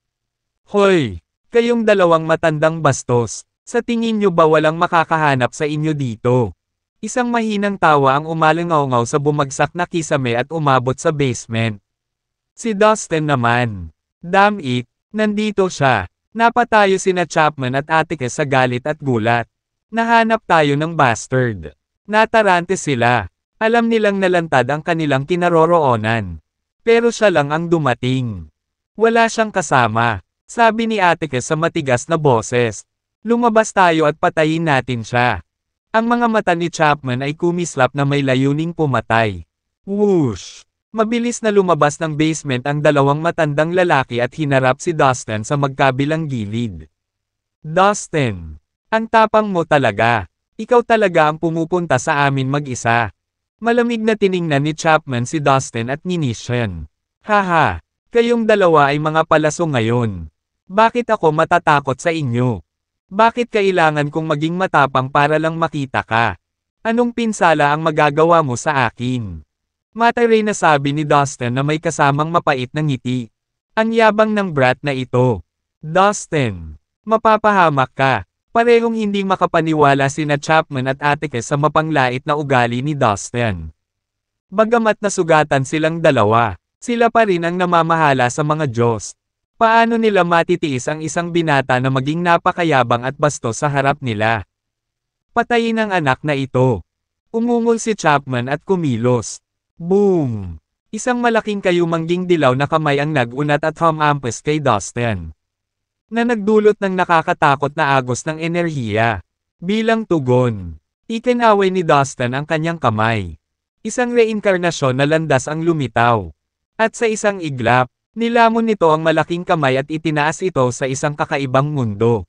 A: Hoy! Kayong dalawang matandang bastos, sa tingin nyo ba walang makakahanap sa inyo dito? Isang mahinang tawa ang umalangaw-ngaw sa bumagsak na kisame at umabot sa basement. Si Dustin naman. Damn it, nandito siya. Napatayo sina Chapman at Atticus sa galit at gulat. Nahanap tayo ng bastard. Natarante sila. Alam nilang nalantad ang kanilang kinaroroonan. Pero siya lang ang dumating. Wala siyang kasama. Sabi ni Atticus sa matigas na boses. Lumabas tayo at patayin natin siya. Ang mga mata ni Chapman ay kumislap na may layuning pumatay. Whoosh! Mabilis na lumabas ng basement ang dalawang matandang lalaki at hinarap si Dustin sa magkabilang gilid. Dustin! Ang tapang mo talaga. Ikaw talaga ang pumupunta sa amin mag-isa. Malamig na tiningnan ni Chapman si Dustin at ninisyan. Haha! Kayong dalawa ay mga palaso ngayon. Bakit ako matatakot sa inyo? Bakit kailangan kong maging matapang para lang makita ka? Anong pinsala ang magagawa mo sa akin? Mataray na sabi ni Dustin na may kasamang mapait na ngiti. Ang yabang ng brat na ito. Dustin, mapapahamak ka. Parehong hindi makapaniwala sina Chapman at Atticus sa mapanglait na ugali ni Dustin. Bagamat nasugatan silang dalawa, sila pa rin ang namamahala sa mga Diyos. Paano nila matitiis ang isang binata na maging napakayabang at bastos sa harap nila? Patayin ang anak na ito. Umungol si Chapman at kumilos. Boom! Isang malaking kayumangging dilaw na kamay ang nag-unat at humampas kay Dustin. Na nagdulot ng nakakatakot na agos ng enerhiya. Bilang tugon, ikinaway ni Dustin ang kanyang kamay. Isang reinkarnasyon na landas ang lumitaw. At sa isang iglap, nilamon nito ang malaking kamay at itinaas ito sa isang kakaibang mundo.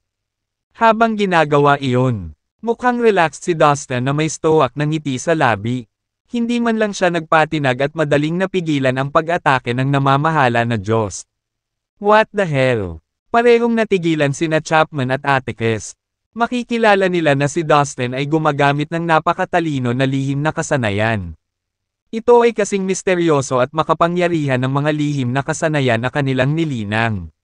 A: Habang ginagawa iyon, mukhang relaxed si Dustin na may stoic na ngiti sa labi. Hindi man lang siya nagpatinag at madaling napigilan ang pag-atake ng namamahala na Diyos. What the hell? Parehong natigilan sina Chapman at Atticus. Makikilala nila na si Dustin ay gumagamit ng napakatalino na lihim na kasanayan. Ito ay kasing misteryoso at makapangyarihan ng mga lihim na kasanayan na kanilang nilinang.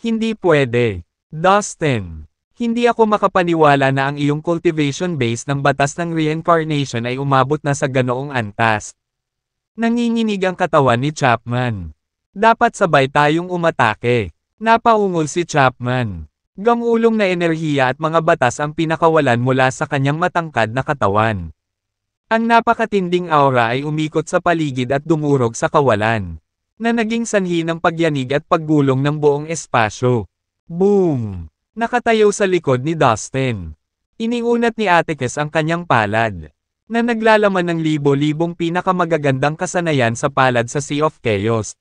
A: Hindi pwede. Dustin, hindi ako makapaniwala na ang iyong cultivation base ng batas ng reincarnation ay umabot na sa ganoong antas. Nanginginig ang katawan ni Chapman. Dapat sabay tayong umatake. Napaungol si Chapman. Gamulong na enerhiya at mga batas ang pinakawalan mula sa kanyang matangkad na katawan. Ang napakatinding aura ay umikot sa paligid at dumurog sa kawalan, na naging sanhi ng pagyanig at paggulong ng buong espasyo. Boom! Nakatayo sa likod ni Dustin. Iniunat ni Atticus ang kanyang palad, na naglalaman ng libo-libong pinakamagagandang kasanayan sa palad sa Sea of Chaos.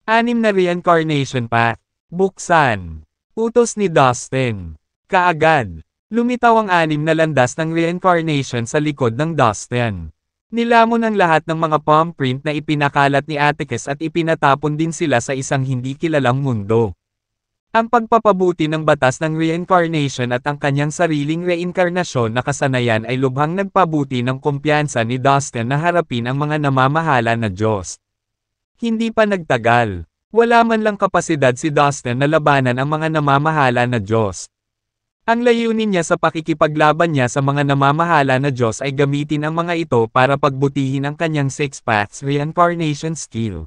A: 6 na reincarnation path. Buksan. Utos ni Dustin. Kaagad. Lumitaw ang 6 na landas ng reincarnation sa likod ng Dustin. Nilamon ang lahat ng mga palm print na ipinakalat ni Atticus at ipinatapon din sila sa isang hindi kilalang mundo. Ang pagpapabuti ng batas ng reincarnation at ang kanyang sariling reinkarnasyon na kasanayan ay lubhang nagpabuti ng kumpiyansa ni Dustin na harapin ang mga namamahala na Diyos. Hindi pa nagtagal. Wala man lang kapasidad si Dustin na labanan ang mga namamahala na Diyos. Ang layunin niya sa pakikipaglaban niya sa mga namamahala na Diyos ay gamitin ang mga ito para pagbutihin ang kanyang 6 paths reincarnation skill.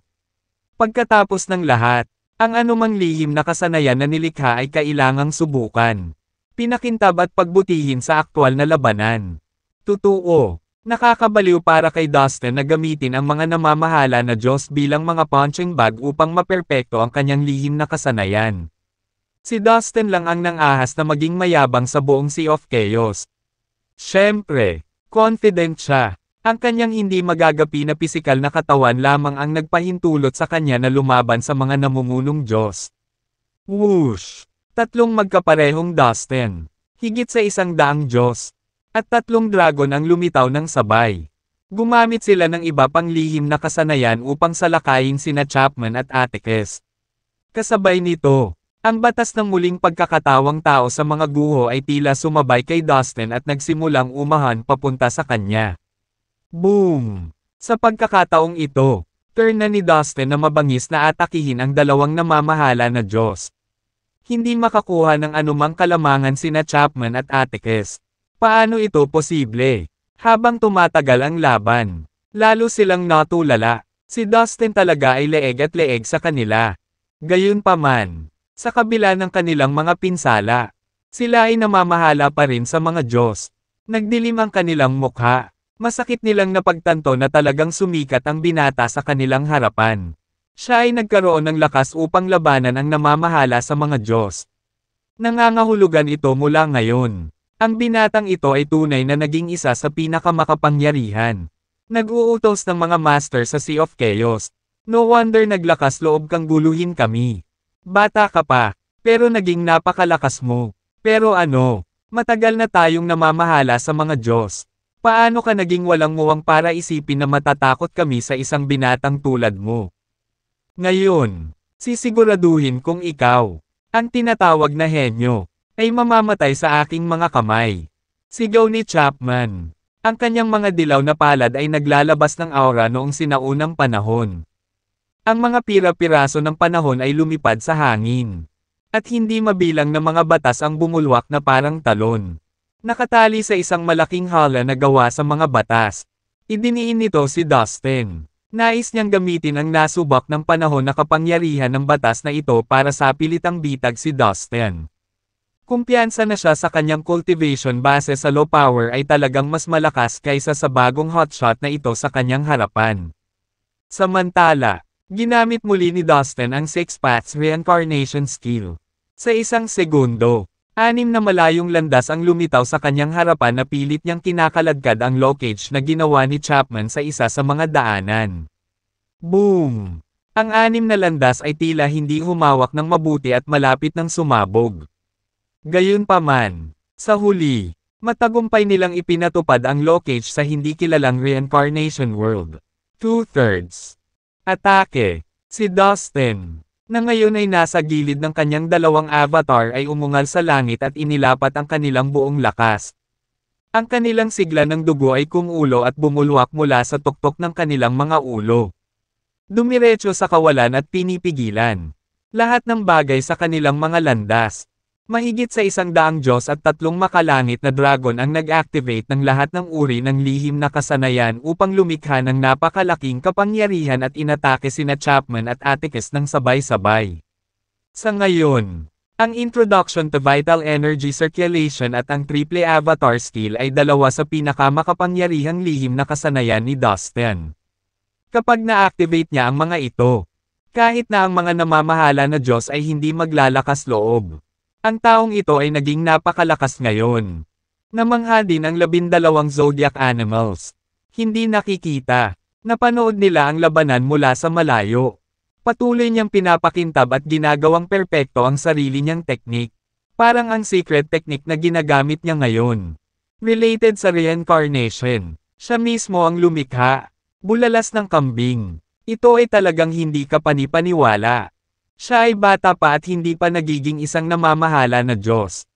A: Pagkatapos ng lahat, ang anumang lihim na kasanayan na nilikha ay kailangang subukan, pinakintab at pagbutihin sa aktwal na labanan. Totoo, nakakabaliw para kay Dustin na gamitin ang mga namamahala na Diyos bilang mga punching bag upang maperpekto ang kanyang lihim na kasanayan. Si Dustin lang ang nang-ahas na maging mayabang sa buong Sea of Chaos. Siyempre, confident siya. Ang kanyang hindi magagapi na pisikal na katawan lamang ang nagpahintulot sa kanya na lumaban sa mga namumunong Diyos. Whoosh! 3 magkaparehong Dustin. Higit sa 100 Diyos. At 3 dragon ang lumitaw ng sabay. Gumamit sila ng iba pang lihim na kasanayan upang salakayin sina Chapman at Atticus. Kasabay nito, ang batas ng muling pagkakatawang tao sa mga guho ay tila sumabay kay Dustin at nagsimulang umahan papunta sa kanya. Boom! Sa pagkakataong ito, turn na ni Dustin na mabangis na atakihin ang 2 namamahala na Diyos. Hindi makakuha ng anumang kalamangan sina Chapman at Atticus. Paano ito posible? Habang tumatagal ang laban, lalo silang natulala. Si Dustin talaga ay leeg at leeg sa kanila. Gayunpaman, sa kabila ng kanilang mga pinsala, sila ay namamahala pa rin sa mga Diyos. Nagdilim ang kanilang mukha. Masakit nilang napagtanto na talagang sumikat ang binata sa kanilang harapan. Siya ay nagkaroon ng lakas upang labanan ang namamahala sa mga Diyos. Nangangahulugan ito mula ngayon. Ang binatang ito ay tunay na naging isa sa pinakamakapangyarihan. Nag-uutos ng mga master sa Sea of Chaos. No wonder naglakas loob kang guluhin kami. Bata ka pa, pero naging napakalakas mo. Pero ano, matagal na tayong namamahala sa mga Diyos. Paano ka naging walang muwang para isipin na matatakot kami sa isang binatang tulad mo? Ngayon, sisiguraduhin kung ikaw, ang tinatawag na henyo, ay mamamatay sa aking mga kamay. Sigaw ni Chapman. Ang kanyang mga dilaw na palad ay naglalabas ng aura noong sinaunang panahon. Ang mga pira-piraso ng panahon ay lumipad sa hangin. At hindi mabilang na mga batas ang bumulwak na parang talon. Nakatali sa isang malaking hala na gawa sa mga batas. Idiniin nito si Dustin. Nais niyang gamitin ang nasubak ng panahon na kapangyarihan ng batas na ito para sa pilitang bitag si Dustin. Kumpiyansa na siya sa kanyang cultivation base sa low power ay talagang mas malakas kaysa sa bagong hotshot na ito sa kanyang harapan. Samantala, ginamit muli ni Dustin ang 6 paths reincarnation skill. Sa isang segundo, 6 na malayong landas ang lumitaw sa kanyang harapan na pilit niyang kinakaladkad ang lockage na ginawa ni Chapman sa isa sa mga daanan. Boom! Ang 6 na landas ay tila hindi humawak ng mabuti at malapit ng sumabog. Gayunpaman, sa huli, matagumpay nilang ipinatupad ang lockage sa hindi kilalang reincarnation world. 2/3. Atake. Si Dustin, na ngayon ay nasa gilid ng kanyang 2 avatar ay umungal sa langit at inilapat ang kanilang buong lakas. Ang kanilang sigla ng dugo ay kumulo at bumulwak mula sa tuktok ng kanilang mga ulo. Dumiretso sa kawalan at pinipigilan. Lahat ng bagay sa kanilang mga landas. Mahigit sa 100 Diyos at 3 makalangit na dragon ang nag-activate ng lahat ng uri ng lihim na kasanayan upang lumikha ng napakalaking kapangyarihan at inatake sina Chapman at Atticus ng sabay-sabay. Sa ngayon, Ang introduction to vital energy circulation at ang triple avatar skill ay dalawa sa pinakamakapangyarihang lihim na kasanayan ni Dustin. Kapag na-activate niya ang mga ito, kahit na ang mga namamahala na Diyos ay hindi maglalakas loob. Ang taong ito ay naging napakalakas ngayon. Namangha din ang 12 zodiac animals. Hindi nakikita. Napanood nila ang labanan mula sa malayo. Patuloy niyang pinapakintab at ginagawang perpekto ang sarili niyang teknik. Parang ang secret technique na ginagamit niya ngayon. Related sa reincarnation. Siya mismo ang lumikha. Bulalas ng kambing. Ito ay talagang hindi kapanipaniwala. Siya ay bata pa at hindi pa nagiging isang namamahala na Diyos.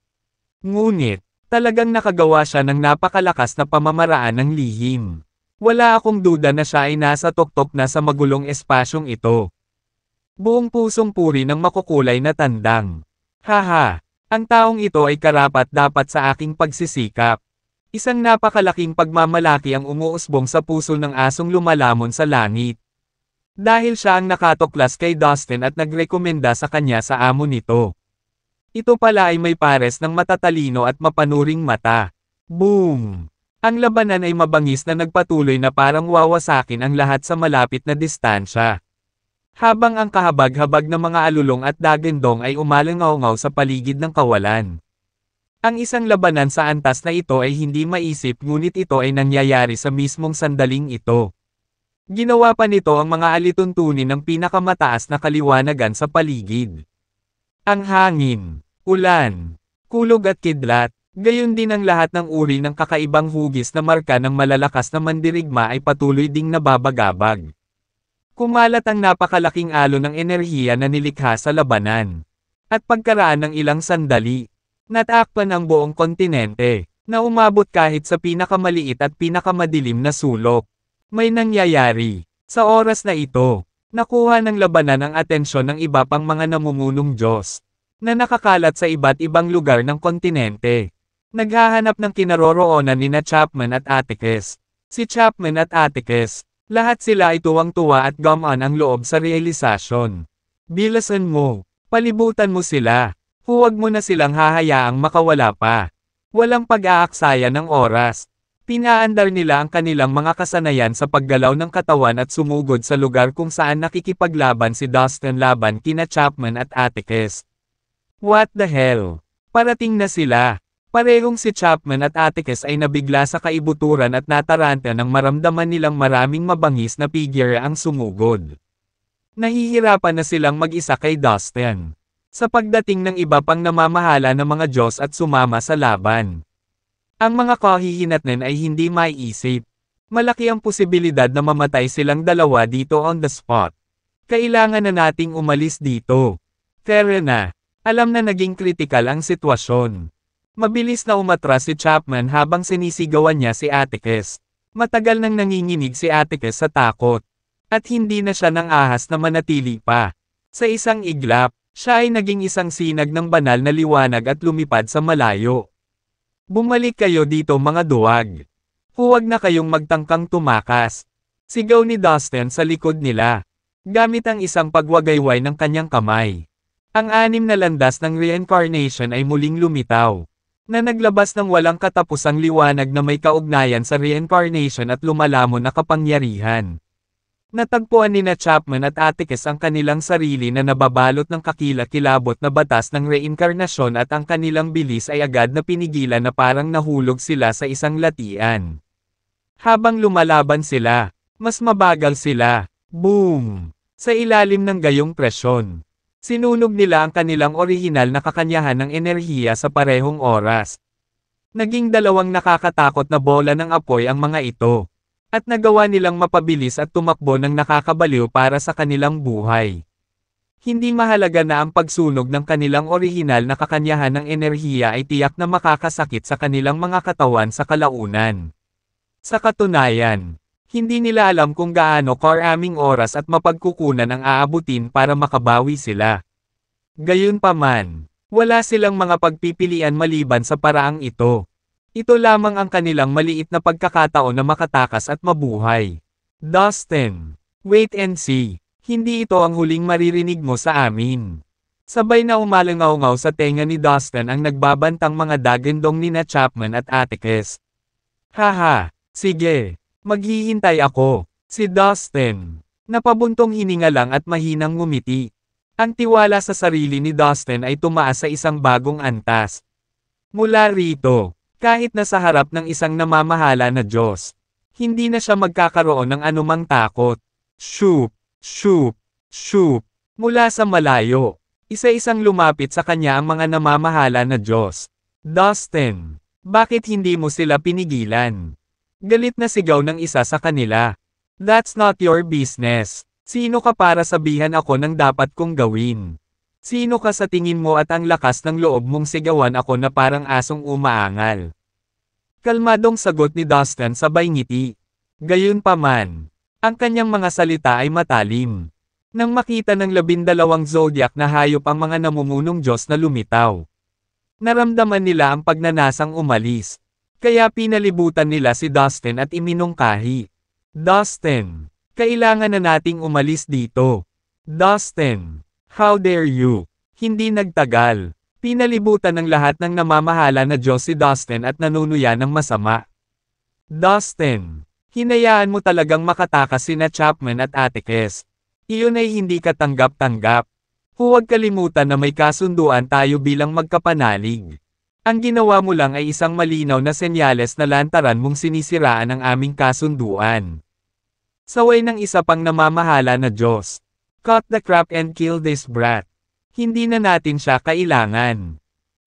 A: Ngunit, talagang nakagawa siya ng napakalakas na pamamaraan ng lihim. Wala akong duda na siya ay nasa tuktok na sa magulong espasyong ito. Buong pusong puri ng makukulay na tandang. Haha, ang taong ito ay karapat-dapat sa aking pagsisikap. Isang napakalaking pagmamalaki ang umuusbong sa puso ng asong lumalamon sa langit. Dahil siya ang nakatuklas kay Dustin at nagrekomenda sa kanya sa amo nito. Ito pala ay may pares ng matatalino at mapanuring mata. Boom! Ang labanan ay mabangis na nagpatuloy na parang wawasakin ang lahat sa malapit na distansya. Habang ang kahabag-habag na mga alulong at dagendong ay umalangaw-ngaw sa paligid ng kawalan. Ang isang labanan sa antas na ito ay hindi maisip ngunit ito ay nangyayari sa mismong sandaling ito. Ginawa pa nito ang mga alituntunin ng pinakamataas na kaliwanagan sa paligid. Ang hangin, ulan, kulog at kidlat, gayon din ang lahat ng uri ng kakaibang hugis na marka ng malalakas na mandirigma ay patuloy ding nababagabag. Kumalat ang napakalaking alon ng enerhiya na nilikha sa labanan. At pagkaraan ng ilang sandali, natakpan ang buong kontinente, na umabot kahit sa pinakamaliit at pinakamadilim na sulok. May nangyayari. Sa oras na ito, nakuha ng labanan ang atensyon ng iba pang mga namumunong Diyos, na nakakalat sa iba't ibang lugar ng kontinente. Naghahanap ng kinaroroonan nina Chapman at Atticus. Si Chapman at Atticus, lahat sila ay tuwang-tuwa at gumaan ang loob sa realisasyon. Bilasan mo, palibutan mo sila, huwag mo na silang hahayaang makawala pa. Walang pag-aaksaya ng oras. Pinaandar nila ang kanilang mga kasanayan sa paggalaw ng katawan at sumugod sa lugar kung saan nakikipaglaban si Dustin laban kina Chapman at Atticus. What the hell? Parating na sila. Parehong si Chapman at Atticus ay nabigla sa kaibuturan at nataranta nang maramdaman nilang maraming mabangis na figure ang sumugod. Nahihirapan na silang mag-isa kay Dustin. Sa pagdating ng iba pang namamahala ng mga Diyos at sumama sa laban. Ang mga kahihinatnan ay hindi maiisip. Malaki ang posibilidad na mamatay silang dalawa dito on the spot. Kailangan na nating umalis dito. Fair na. Alam na naging kritikal ang sitwasyon. Mabilis na umatras si Chapman habang sinisigawan niya si Atticus. Matagal nang nanginginig si Atticus sa takot. At hindi na siya nang ahas na manatili pa. Sa isang iglap, siya ay naging isang sinag ng banal na liwanag at lumipad sa malayo. Bumalik kayo dito mga duwag. Huwag na kayong magtangkang tumakas. Sigaw ni Dustin sa likod nila. Gamit ang isang pagwagayway ng kanyang kamay. Ang 6 na landas ng reincarnation ay muling lumitaw. Na naglabas ng walang katapusang liwanag na may kaugnayan sa reincarnation at lumalamon na kapangyarihan. Natagpuan nina Chapman at Atticus ang kanilang sarili na nababalot ng kakilakilabot na batas ng reinkarnasyon at ang kanilang bilis ay agad na pinigilan na parang nahulog sila sa isang latian. Habang lumalaban sila, mas mabagal sila. Boom! Sa ilalim ng gayong presyon. Sinunog nila ang kanilang orihinal na kakanyahan ng enerhiya sa parehong oras. Naging dalawang nakakatakot na bola ng apoy ang mga ito. At nagawa nilang mapabilis at tumakbo ng nakakabaliw para sa kanilang buhay. Hindi mahalaga na ang pagsunog ng kanilang orihinal na kakanyahan ng enerhiya ay tiyak na makakasakit sa kanilang mga katawan sa kalaunan. Sa katunayan, hindi nila alam kung gaano karaming oras at mapagkukunan ang aabutin para makabawi sila. Gayunpaman, wala silang mga pagpipilian maliban sa paraang ito. Ito lamang ang kanilang maliit na pagkakataon na makatakas at mabuhay. Dustin, wait and see. Hindi ito ang huling maririnig mo sa amin. Sabay na umalangaw-ngaw sa tenga ni Dustin ang nagbabantang mga dagandong nina Chapman at Atticus. Haha, sige, maghihintay ako. Si Dustin. Napabuntong hininga lang at mahinang ngumiti. Ang tiwala sa sarili ni Dustin ay tumaas sa isang bagong antas. Mula rito, kahit nasa harap ng isang namamahala na Diyos, hindi na siya magkakaroon ng anumang takot. Shoop, shoop, shoop. Mula sa malayo, isa-isang lumapit sa kanya ang mga namamahala na Diyos. Dustin, bakit hindi mo sila pinigilan? Galit na sigaw ng isa sa kanila. That's not your business. Sino ka para sabihan ako ng dapat kong gawin? Sino ka sa tingin mo at ang lakas ng loob mong sigawan ako na parang asong umaangal? Kalmadong sagot ni Dustin sabay ngiti. Gayunpaman, ang kanyang mga salita ay matalim. Nang makita ng 12 zodiac na hayop ang mga namumunong Diyos na lumitaw, naramdaman nila ang pagnanasang umalis. Kaya pinalibutan nila si Dustin at iminungkahi. Dustin, kailangan na nating umalis dito. Dustin, how dare you? Hindi nagtagal. Pinalibutan ng lahat ng namamahala na Diyos si Dustin at nanunuya ng masama. Dustin, hinayaan mo talagang makatakas sina Chapman at Atticus. Iyon ay hindi katanggap-tanggap. Huwag kalimutan na may kasunduan tayo bilang magkapanalig. Ang ginawa mo lang ay isang malinaw na senyales na lantaran mong sinisiraan ang aming kasunduan. Saway ng isa pang namamahala na Diyos. Cut the crap and kill this brat. Hindi na natin siya kailangan.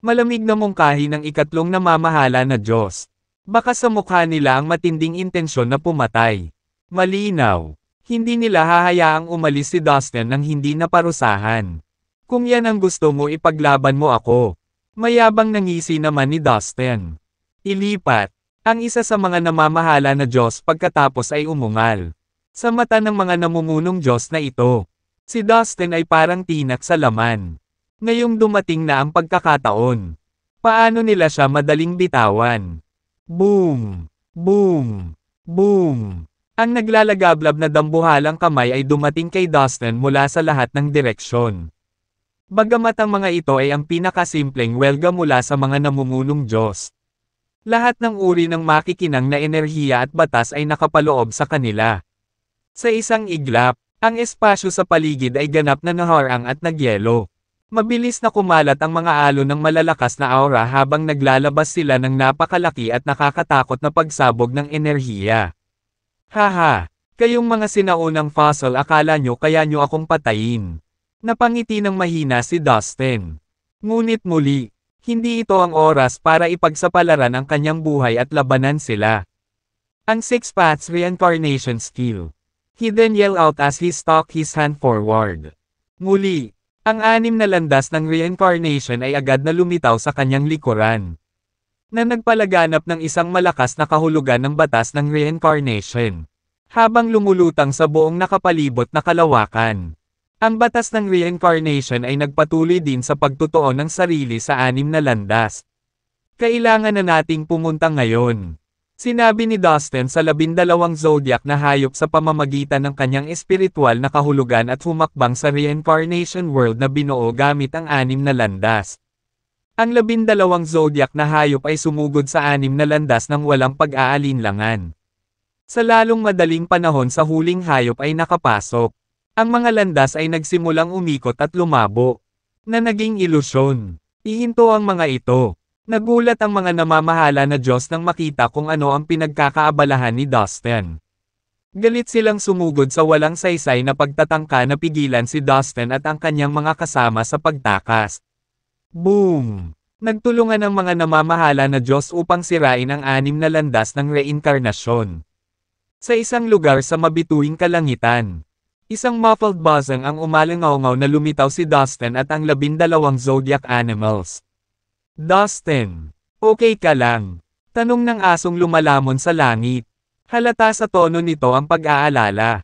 A: Malamig na mungkahi ng ikatlong namamahala na Diyos. Baka sa mukha nila ang matinding intensyon na pumatay. Malinaw. Hindi nila hahayaang umalis si Dustin nang hindi naparusahan. Kung yan ang gusto mo, ipaglaban mo ako. Mayabang nangisi naman ni Dustin. Ilipat. Ang isa sa mga namamahala na Diyos pagkatapos ay umungal. Sa mata ng mga namumunong Diyos na ito, si Dustin ay parang tinak sa laman. Ngayong dumating na ang pagkakataon. Paano nila siya madaling bitawan? Boom! Boom! Boom! Ang naglalagablab na dambuhalang kamay ay dumating kay Dustin mula sa lahat ng direksyon. Bagamat ang mga ito ay ang pinakasimpleng welga mula sa mga namumunong Diyos. Lahat ng uri ng makikinang na enerhiya at batas ay nakapaloob sa kanila. Sa isang iglap, ang espasyo sa paligid ay ganap na naharang at nagyelo. Mabilis na kumalat ang mga alon ng malalakas na aura habang naglalabas sila ng napakalaki at nakakatakot na pagsabog ng enerhiya. Haha, kayong mga sinaunang fossil, akala nyo kaya nyo akong patayin. Napangiti ng mahina si Dustin. Ngunit muli, hindi ito ang oras para ipagsapalaran ang kanyang buhay at labanan sila. Ang Six Paths Reincarnation Skill. He then yelled out as he stalked his hand forward. Muli, ang 6 na landas ng reincarnation ay agad na lumitaw sa kanyang likuran, na nagpalaganap ng isang malakas na kahulugan ng batas ng reincarnation, habang lumulutang sa buong nakapalibot na kalawakan. Ang batas ng reincarnation ay nagpatuloy din sa pagtotoo ng sarili sa 6 na landas. Kailangan na nating pumunta ngayon. Sinabi ni Dustin sa 12 zodiac na hayop sa pamamagitan ng kanyang espiritual na kahulugan at humakbang sa reincarnation world na binuo gamit ang 6 na landas. Ang 12 zodiac na hayop ay sumugod sa 6 na landas ng walang pag-aalinlangan. Sa lalong madaling panahon sa huling hayop ay nakapasok. Ang mga landas ay nagsimulang umikot at lumabo, na naging ilusyon. Ihinto ang mga ito. Nagulat ang mga namamahala na Diyos nang makita kung ano ang pinagkakaabalahan ni Dustin. Galit silang sumugod sa walang saysay na pagtatangka na pigilan si Dustin at ang kanyang mga kasama sa pagtakas. Boom! Nagtulungan ang mga namamahala na Diyos upang sirain ang 6 na landas ng reinkarnasyon. Sa isang lugar sa mabituing kalangitan, isang muffled buzzing ang umalangaw-ngaw na lumitaw si Dustin at ang 12 zodiac animals. Dustin, okay ka lang? Tanong ng asong lumalamon sa langit. Halata sa tono nito ang pag-aalala.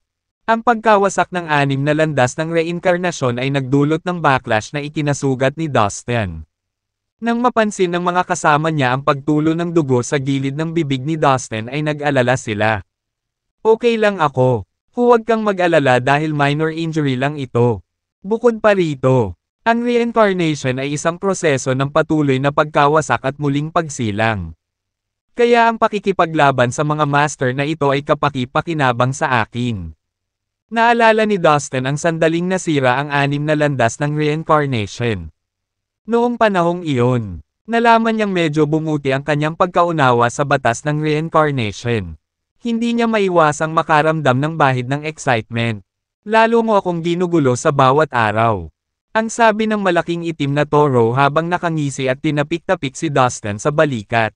A: Ang pagkawasak ng 6 na landas ng reinkarnasyon ay nagdulot ng backlash na ikinasugat ni Dustin. Nang mapansin ng mga kasama niya ang pagtulo ng dugo sa gilid ng bibig ni Dustin ay nag-alala sila. Okay lang ako. Huwag kang mag-alala dahil minor injury lang ito. Bukod pa rito, Ang reincarnation ay isang proseso ng patuloy na pagkawasak at muling pagsilang. Kaya ang pakikipaglaban sa mga master na ito ay kapaki-pakinabang sa akin. Naalala ni Dustin ang sandaling nasira ang 6 na landas ng reincarnation. Noong panahong iyon, nalaman niyang medyo bumuti ang kanyang pagkaunawa sa batas ng reincarnation. Hindi niya maiwasang makaramdam ng bahid ng excitement. Lalo mo akong ginugulo sa bawat araw. Ang sabi ng malaking itim na toro habang nakangisi at tinapik-tapik si Dustin sa balikat.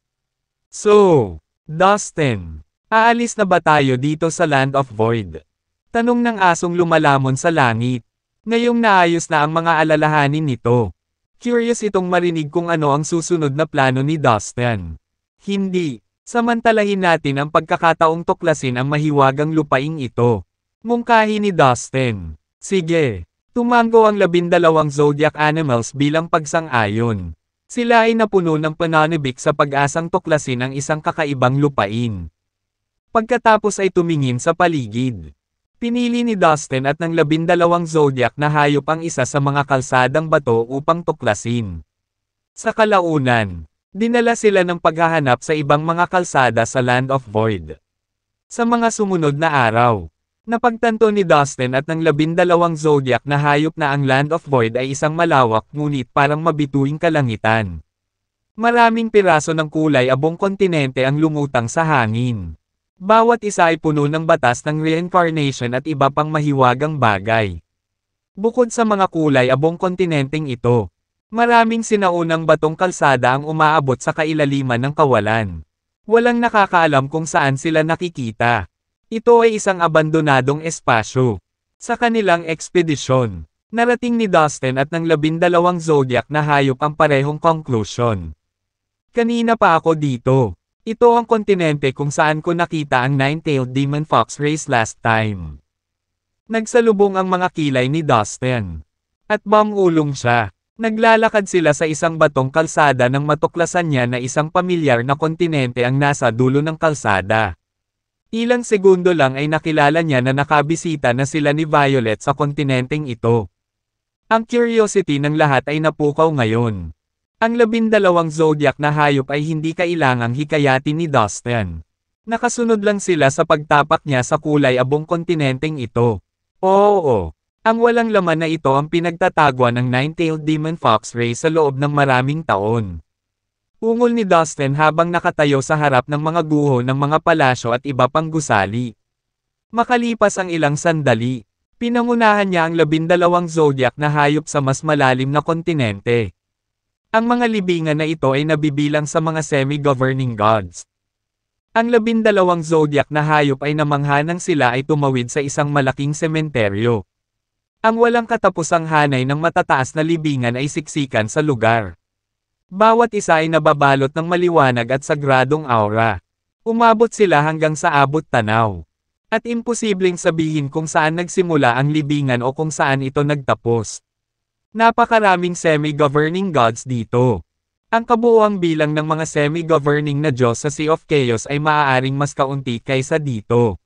A: So, Dustin, aalis na ba tayo dito sa Land of Void? Tanong ng asong lumalamon sa langit. Ngayong naayos na ang mga alalahanin nito. Curious itong marinig kung ano ang susunod na plano ni Dustin. Hindi. Samantalahin natin ang pagkakataong tuklasin ang mahiwagang lupaing ito. Mungkahi ni Dustin. Sige. Tumango ang 12 zodiac animals bilang pagsang-ayon. Sila ay napuno ng pananabik sa pag-asang tuklasin ang isang kakaibang lupain. Pagkatapos ay tumingin sa paligid. Pinili ni Dustin at ng 12 zodiac na hayop ang isa sa mga kalsadang bato upang tuklasin. Sa kalaunan, dinala sila ng paghahanap sa ibang mga kalsada sa Land of Void. Sa mga sumunod na araw, napagtanto ni Dustin at ng 12 zodiac na hayop na ang Land of Void ay isang malawak ngunit parang mabituing kalangitan. Maraming piraso ng kulay abong kontinente ang lumutang sa hangin. Bawat isa ay puno ng batas ng reincarnation at iba pang mahiwagang bagay. Bukod sa mga kulay abong kontinenteng ito, maraming sinaunang batong kalsada ang umaabot sa kailaliman ng kawalan. Walang nakakaalam kung saan sila nakikita. Ito ay isang abandonadong espasyo. Sa kanilang ekspedisyon, narating ni Dustin at ng 12 zodiac na hayop ang parehong conclusion. Kanina pa ako dito. Ito ang kontinente kung saan ko nakita ang 9-tailed demon fox race last time. Nagsalubong ang mga kilay ni Dustin. At bamulong siya. Naglalakad sila sa isang batong kalsada nang matuklasan niya na isang pamilyar na kontinente ang nasa dulo ng kalsada. Ilang segundo lang ay nakilala niya na nakabisita na sila ni Violet sa kontinenteng ito. Ang curiosity ng lahat ay napukaw ngayon. Ang 12 zodiac na hayop ay hindi kailangang hikayatin ni Dustin. Nakasunod lang sila sa pagtapak niya sa kulay abong kontinenteng ito. Oo, ang walang laman na ito ang pinagtatagwa ng 9-tailed demon fox race sa loob ng maraming taon. Ungol ni Dustin habang nakatayo sa harap ng mga guho ng mga palasyo at iba pang gusali. Makalipas ang ilang sandali, pinangunahan niya ang 12 zodiac na hayop sa mas malalim na kontinente. Ang mga libingan na ito ay nabibilang sa mga semi-governing gods. Ang 12 zodiac na hayop ay namangha nang sila ay tumawid sa isang malaking sementeryo. Ang walang katapusang hanay ng matataas na libingan ay siksikan sa lugar. Bawat isa ay nababalot ng maliwanag at sagradong aura. Umabot sila hanggang sa abot tanaw. At imposibleng sabihin kung saan nagsimula ang libingan o kung saan ito nagtapos. Napakaraming semi-governing gods dito. Ang kabuuang bilang ng mga semi-governing na Diyos sa Sea of Chaos ay maaaring mas kaunti kaysa dito.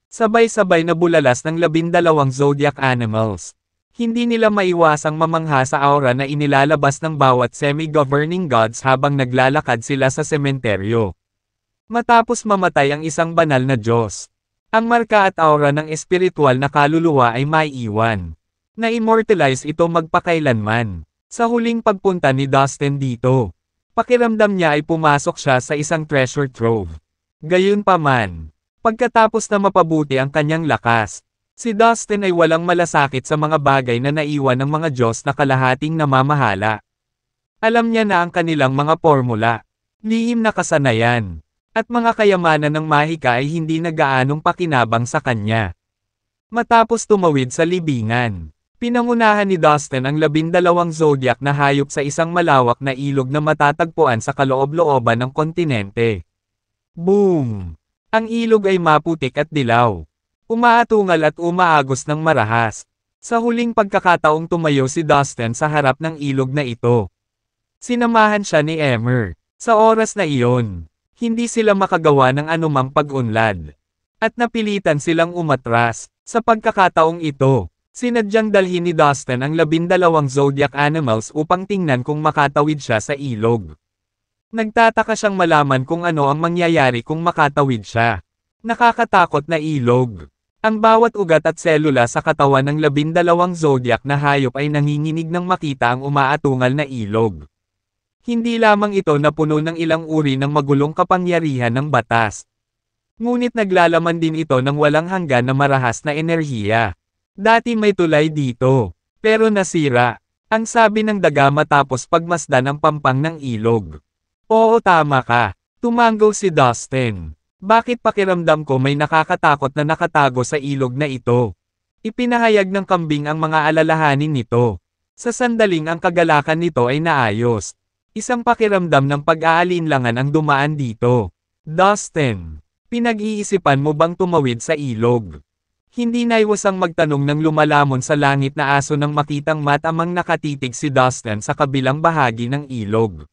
A: Sabay-sabay na bulalas ng 12 zodiac animals. Hindi nila maiwasang mamangha sa aura na inilalabas ng bawat semi-governing gods habang naglalakad sila sa sementeryo. Matapos mamatay ang isang banal na Diyos, ang marka at aura ng espiritual na kaluluwa ay maiiwan. Na-immortalize ito magpakailanman. Sa huling pagpunta ni Dustin dito, pakiramdam niya ay pumasok siya sa isang treasure trove. Gayunpaman, pagkatapos na mapabuti ang kanyang lakas, si Dustin ay walang malasakit sa mga bagay na naiwan ng mga Diyos na kalahating namamahala. Alam niya na ang kanilang mga formula, lihim na kasanayan, at mga kayamanan ng mahika ay hindi na gaanong pakinabang sa kanya. Matapos tumawid sa libingan, pinangunahan ni Dustin ang 12 zodiac na hayop sa isang malawak na ilog na matatagpuan sa kaloob-looban ng kontinente. Boom! Ang ilog ay maputik at dilaw. Umaatungal at umaagos ng marahas. Sa huling pagkakataong tumayo si Dustin sa harap ng ilog na ito. Sinamahan siya ni Emmer. Sa oras na iyon, hindi sila makagawa ng anumang pag-unlad. At napilitan silang umatras. Sa pagkakataong ito, Sinadyang dalhin ni Dustin ang 12 zodiac animals upang tingnan kung makatawid siya sa ilog. Nagtataka siyang malaman kung ano ang mangyayari kung makatawid siya. Nakakatakot na ilog. Ang bawat ugat at selula sa katawan ng 12 zodiac na hayop ay nanginginig nang makita ang umaatungal na ilog. Hindi lamang ito na puno ng ilang uri ng magulong kapangyarihan ng batas. Ngunit naglalaman din ito ng walang hanggan na marahas na enerhiya. Dati may tulay dito, pero nasira. Ang sabi ng daga matapos pagmasdan ang pampang ng ilog. Oo, tama ka. Tumango si Dustin. Bakit pakiramdam ko may nakakatakot na nakatago sa ilog na ito? Ipinahayag ng kambing ang mga alalahanin nito. Sa sandaling ang kagalakan nito ay naayos. Isang pakiramdam ng pag-aalinlangan ang dumaan dito. Dustin, pinag-iisipan mo bang tumawid sa ilog? Hindi naiwasang magtanong ng lumalamon sa langit na aso nang makitang matamang nakatitig si Dustin sa kabilang bahagi ng ilog.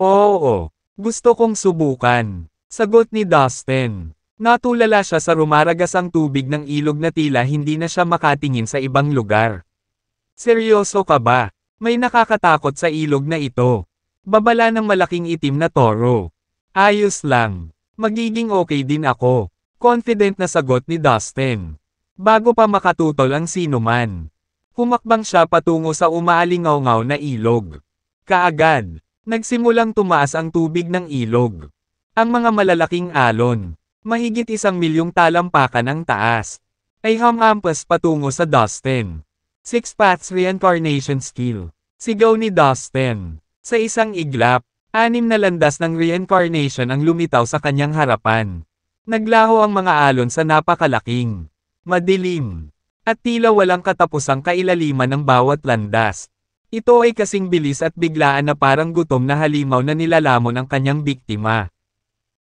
A: Oo, gusto kong subukan. Sagot ni Dustin. Natulala siya sa rumaragasang tubig ng ilog na tila hindi na siya makatingin sa ibang lugar. Seryoso ka ba? May nakakatakot sa ilog na ito. Babala ng malaking itim na toro. Ayos lang. Magiging okay din ako. Confident na sagot ni Dustin. Bago pa makatutol ang sinuman. Humakbang siya patungo sa umaalingaw-ngaw na ilog. Kaagad, nagsimulang tumaas ang tubig ng ilog. Ang mga malalaking alon, mahigit 1,000,000 talampakan ang taas, ay hamhampas patungo sa Dustin. Six Paths Reincarnation Skill. Sigaw ni Dustin. Sa isang iglap, 6 na landas ng reincarnation ang lumitaw sa kanyang harapan. Naglaho ang mga alon sa napakalaking, madilim, at tila walang katapusang kailaliman ng bawat landas. Ito ay kasing bilis at biglaan na parang gutom na halimaw na nilalamon ang kanyang biktima.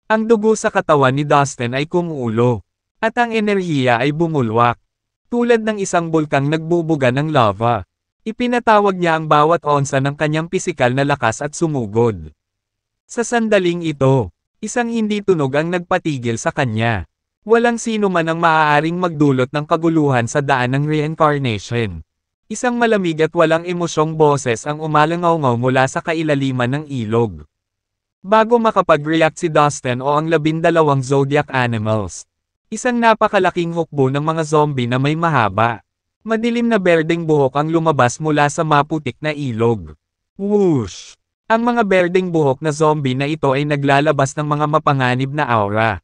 A: Ang dugo sa katawan ni Dustin ay kumulo, at ang enerhiya ay bumulwak. Tulad ng isang bulkang nagbubuga ng lava. Ipinatawag niya ang bawat onsa ng kanyang pisikal na lakas at sumugod. Sa sandaling ito, isang hindi tunog ang nagpatigil sa kanya. Walang sino man ang maaaring magdulot ng kaguluhan sa daan ng reincarnation. Isang malamig at walang emosyong boses ang umalangaw-ngaw mula sa kailaliman ng ilog. Bago makapag-react si Dustin o ang 12 zodiac animals, isang napakalaking hukbo ng mga zombie na may mahaba, madilim na berdeng buhok ang lumabas mula sa maputik na ilog. Whoosh! Ang mga berdeng buhok na zombie na ito ay naglalabas ng mga mapanganib na aura.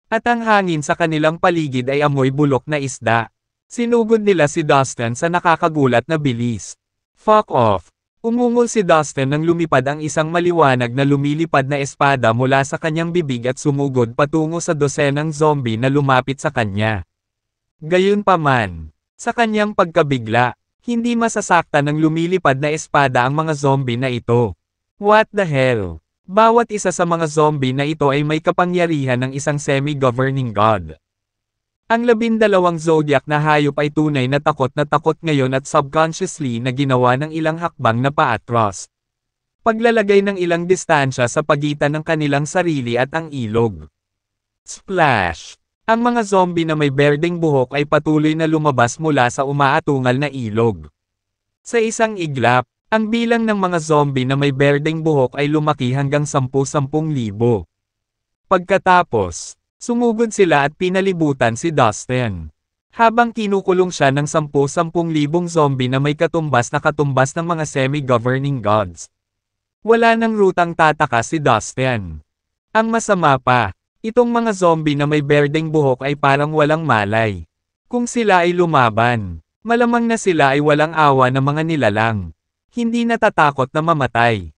A: At ang hangin sa kanilang paligid ay amoy bulok na isda. Sinugod nila si Dustin sa nakakagulat na bilis. Fuck off! Umungol si Dustin nang lumipad ang isang maliwanag na lumilipad na espada mula sa kanyang bibig at sumugod patungo sa dosenang zombie na lumapit sa kanya. Gayunpaman, sa kanyang pagkabigla, hindi masasakta ng lumilipad na espada ang mga zombie na ito. What the hell? Bawat isa sa mga zombie na ito ay may kapangyarihan ng isang semi-governing god. Ang 12 zodiac na hayop ay tunay na takot ngayon at subconsciously na ginawa ng ilang hakbang na paatros. Paglalagay ng ilang distansya sa pagitan ng kanilang sarili at ang ilog. Splash! Ang mga zombie na may berdeng buhok ay patuloy na lumabas mula sa umaatungal na ilog. Sa isang iglap, ang bilang ng mga zombie na may berdeng buhok ay lumaki hanggang 10,000. Pagkatapos, sumugod sila at pinalibutan si Dustin. Habang kinukulong siya ng 10,000 zombie na may katumbas ng mga semi-governing gods. Wala nang rutang tataka si Dustin. Ang masama pa, itong mga zombie na may berdeng buhok ay parang walang malay. Kung sila ay lumaban, malamang na sila ay walang awa na mga nilalang. Hindi natatakot na mamatay.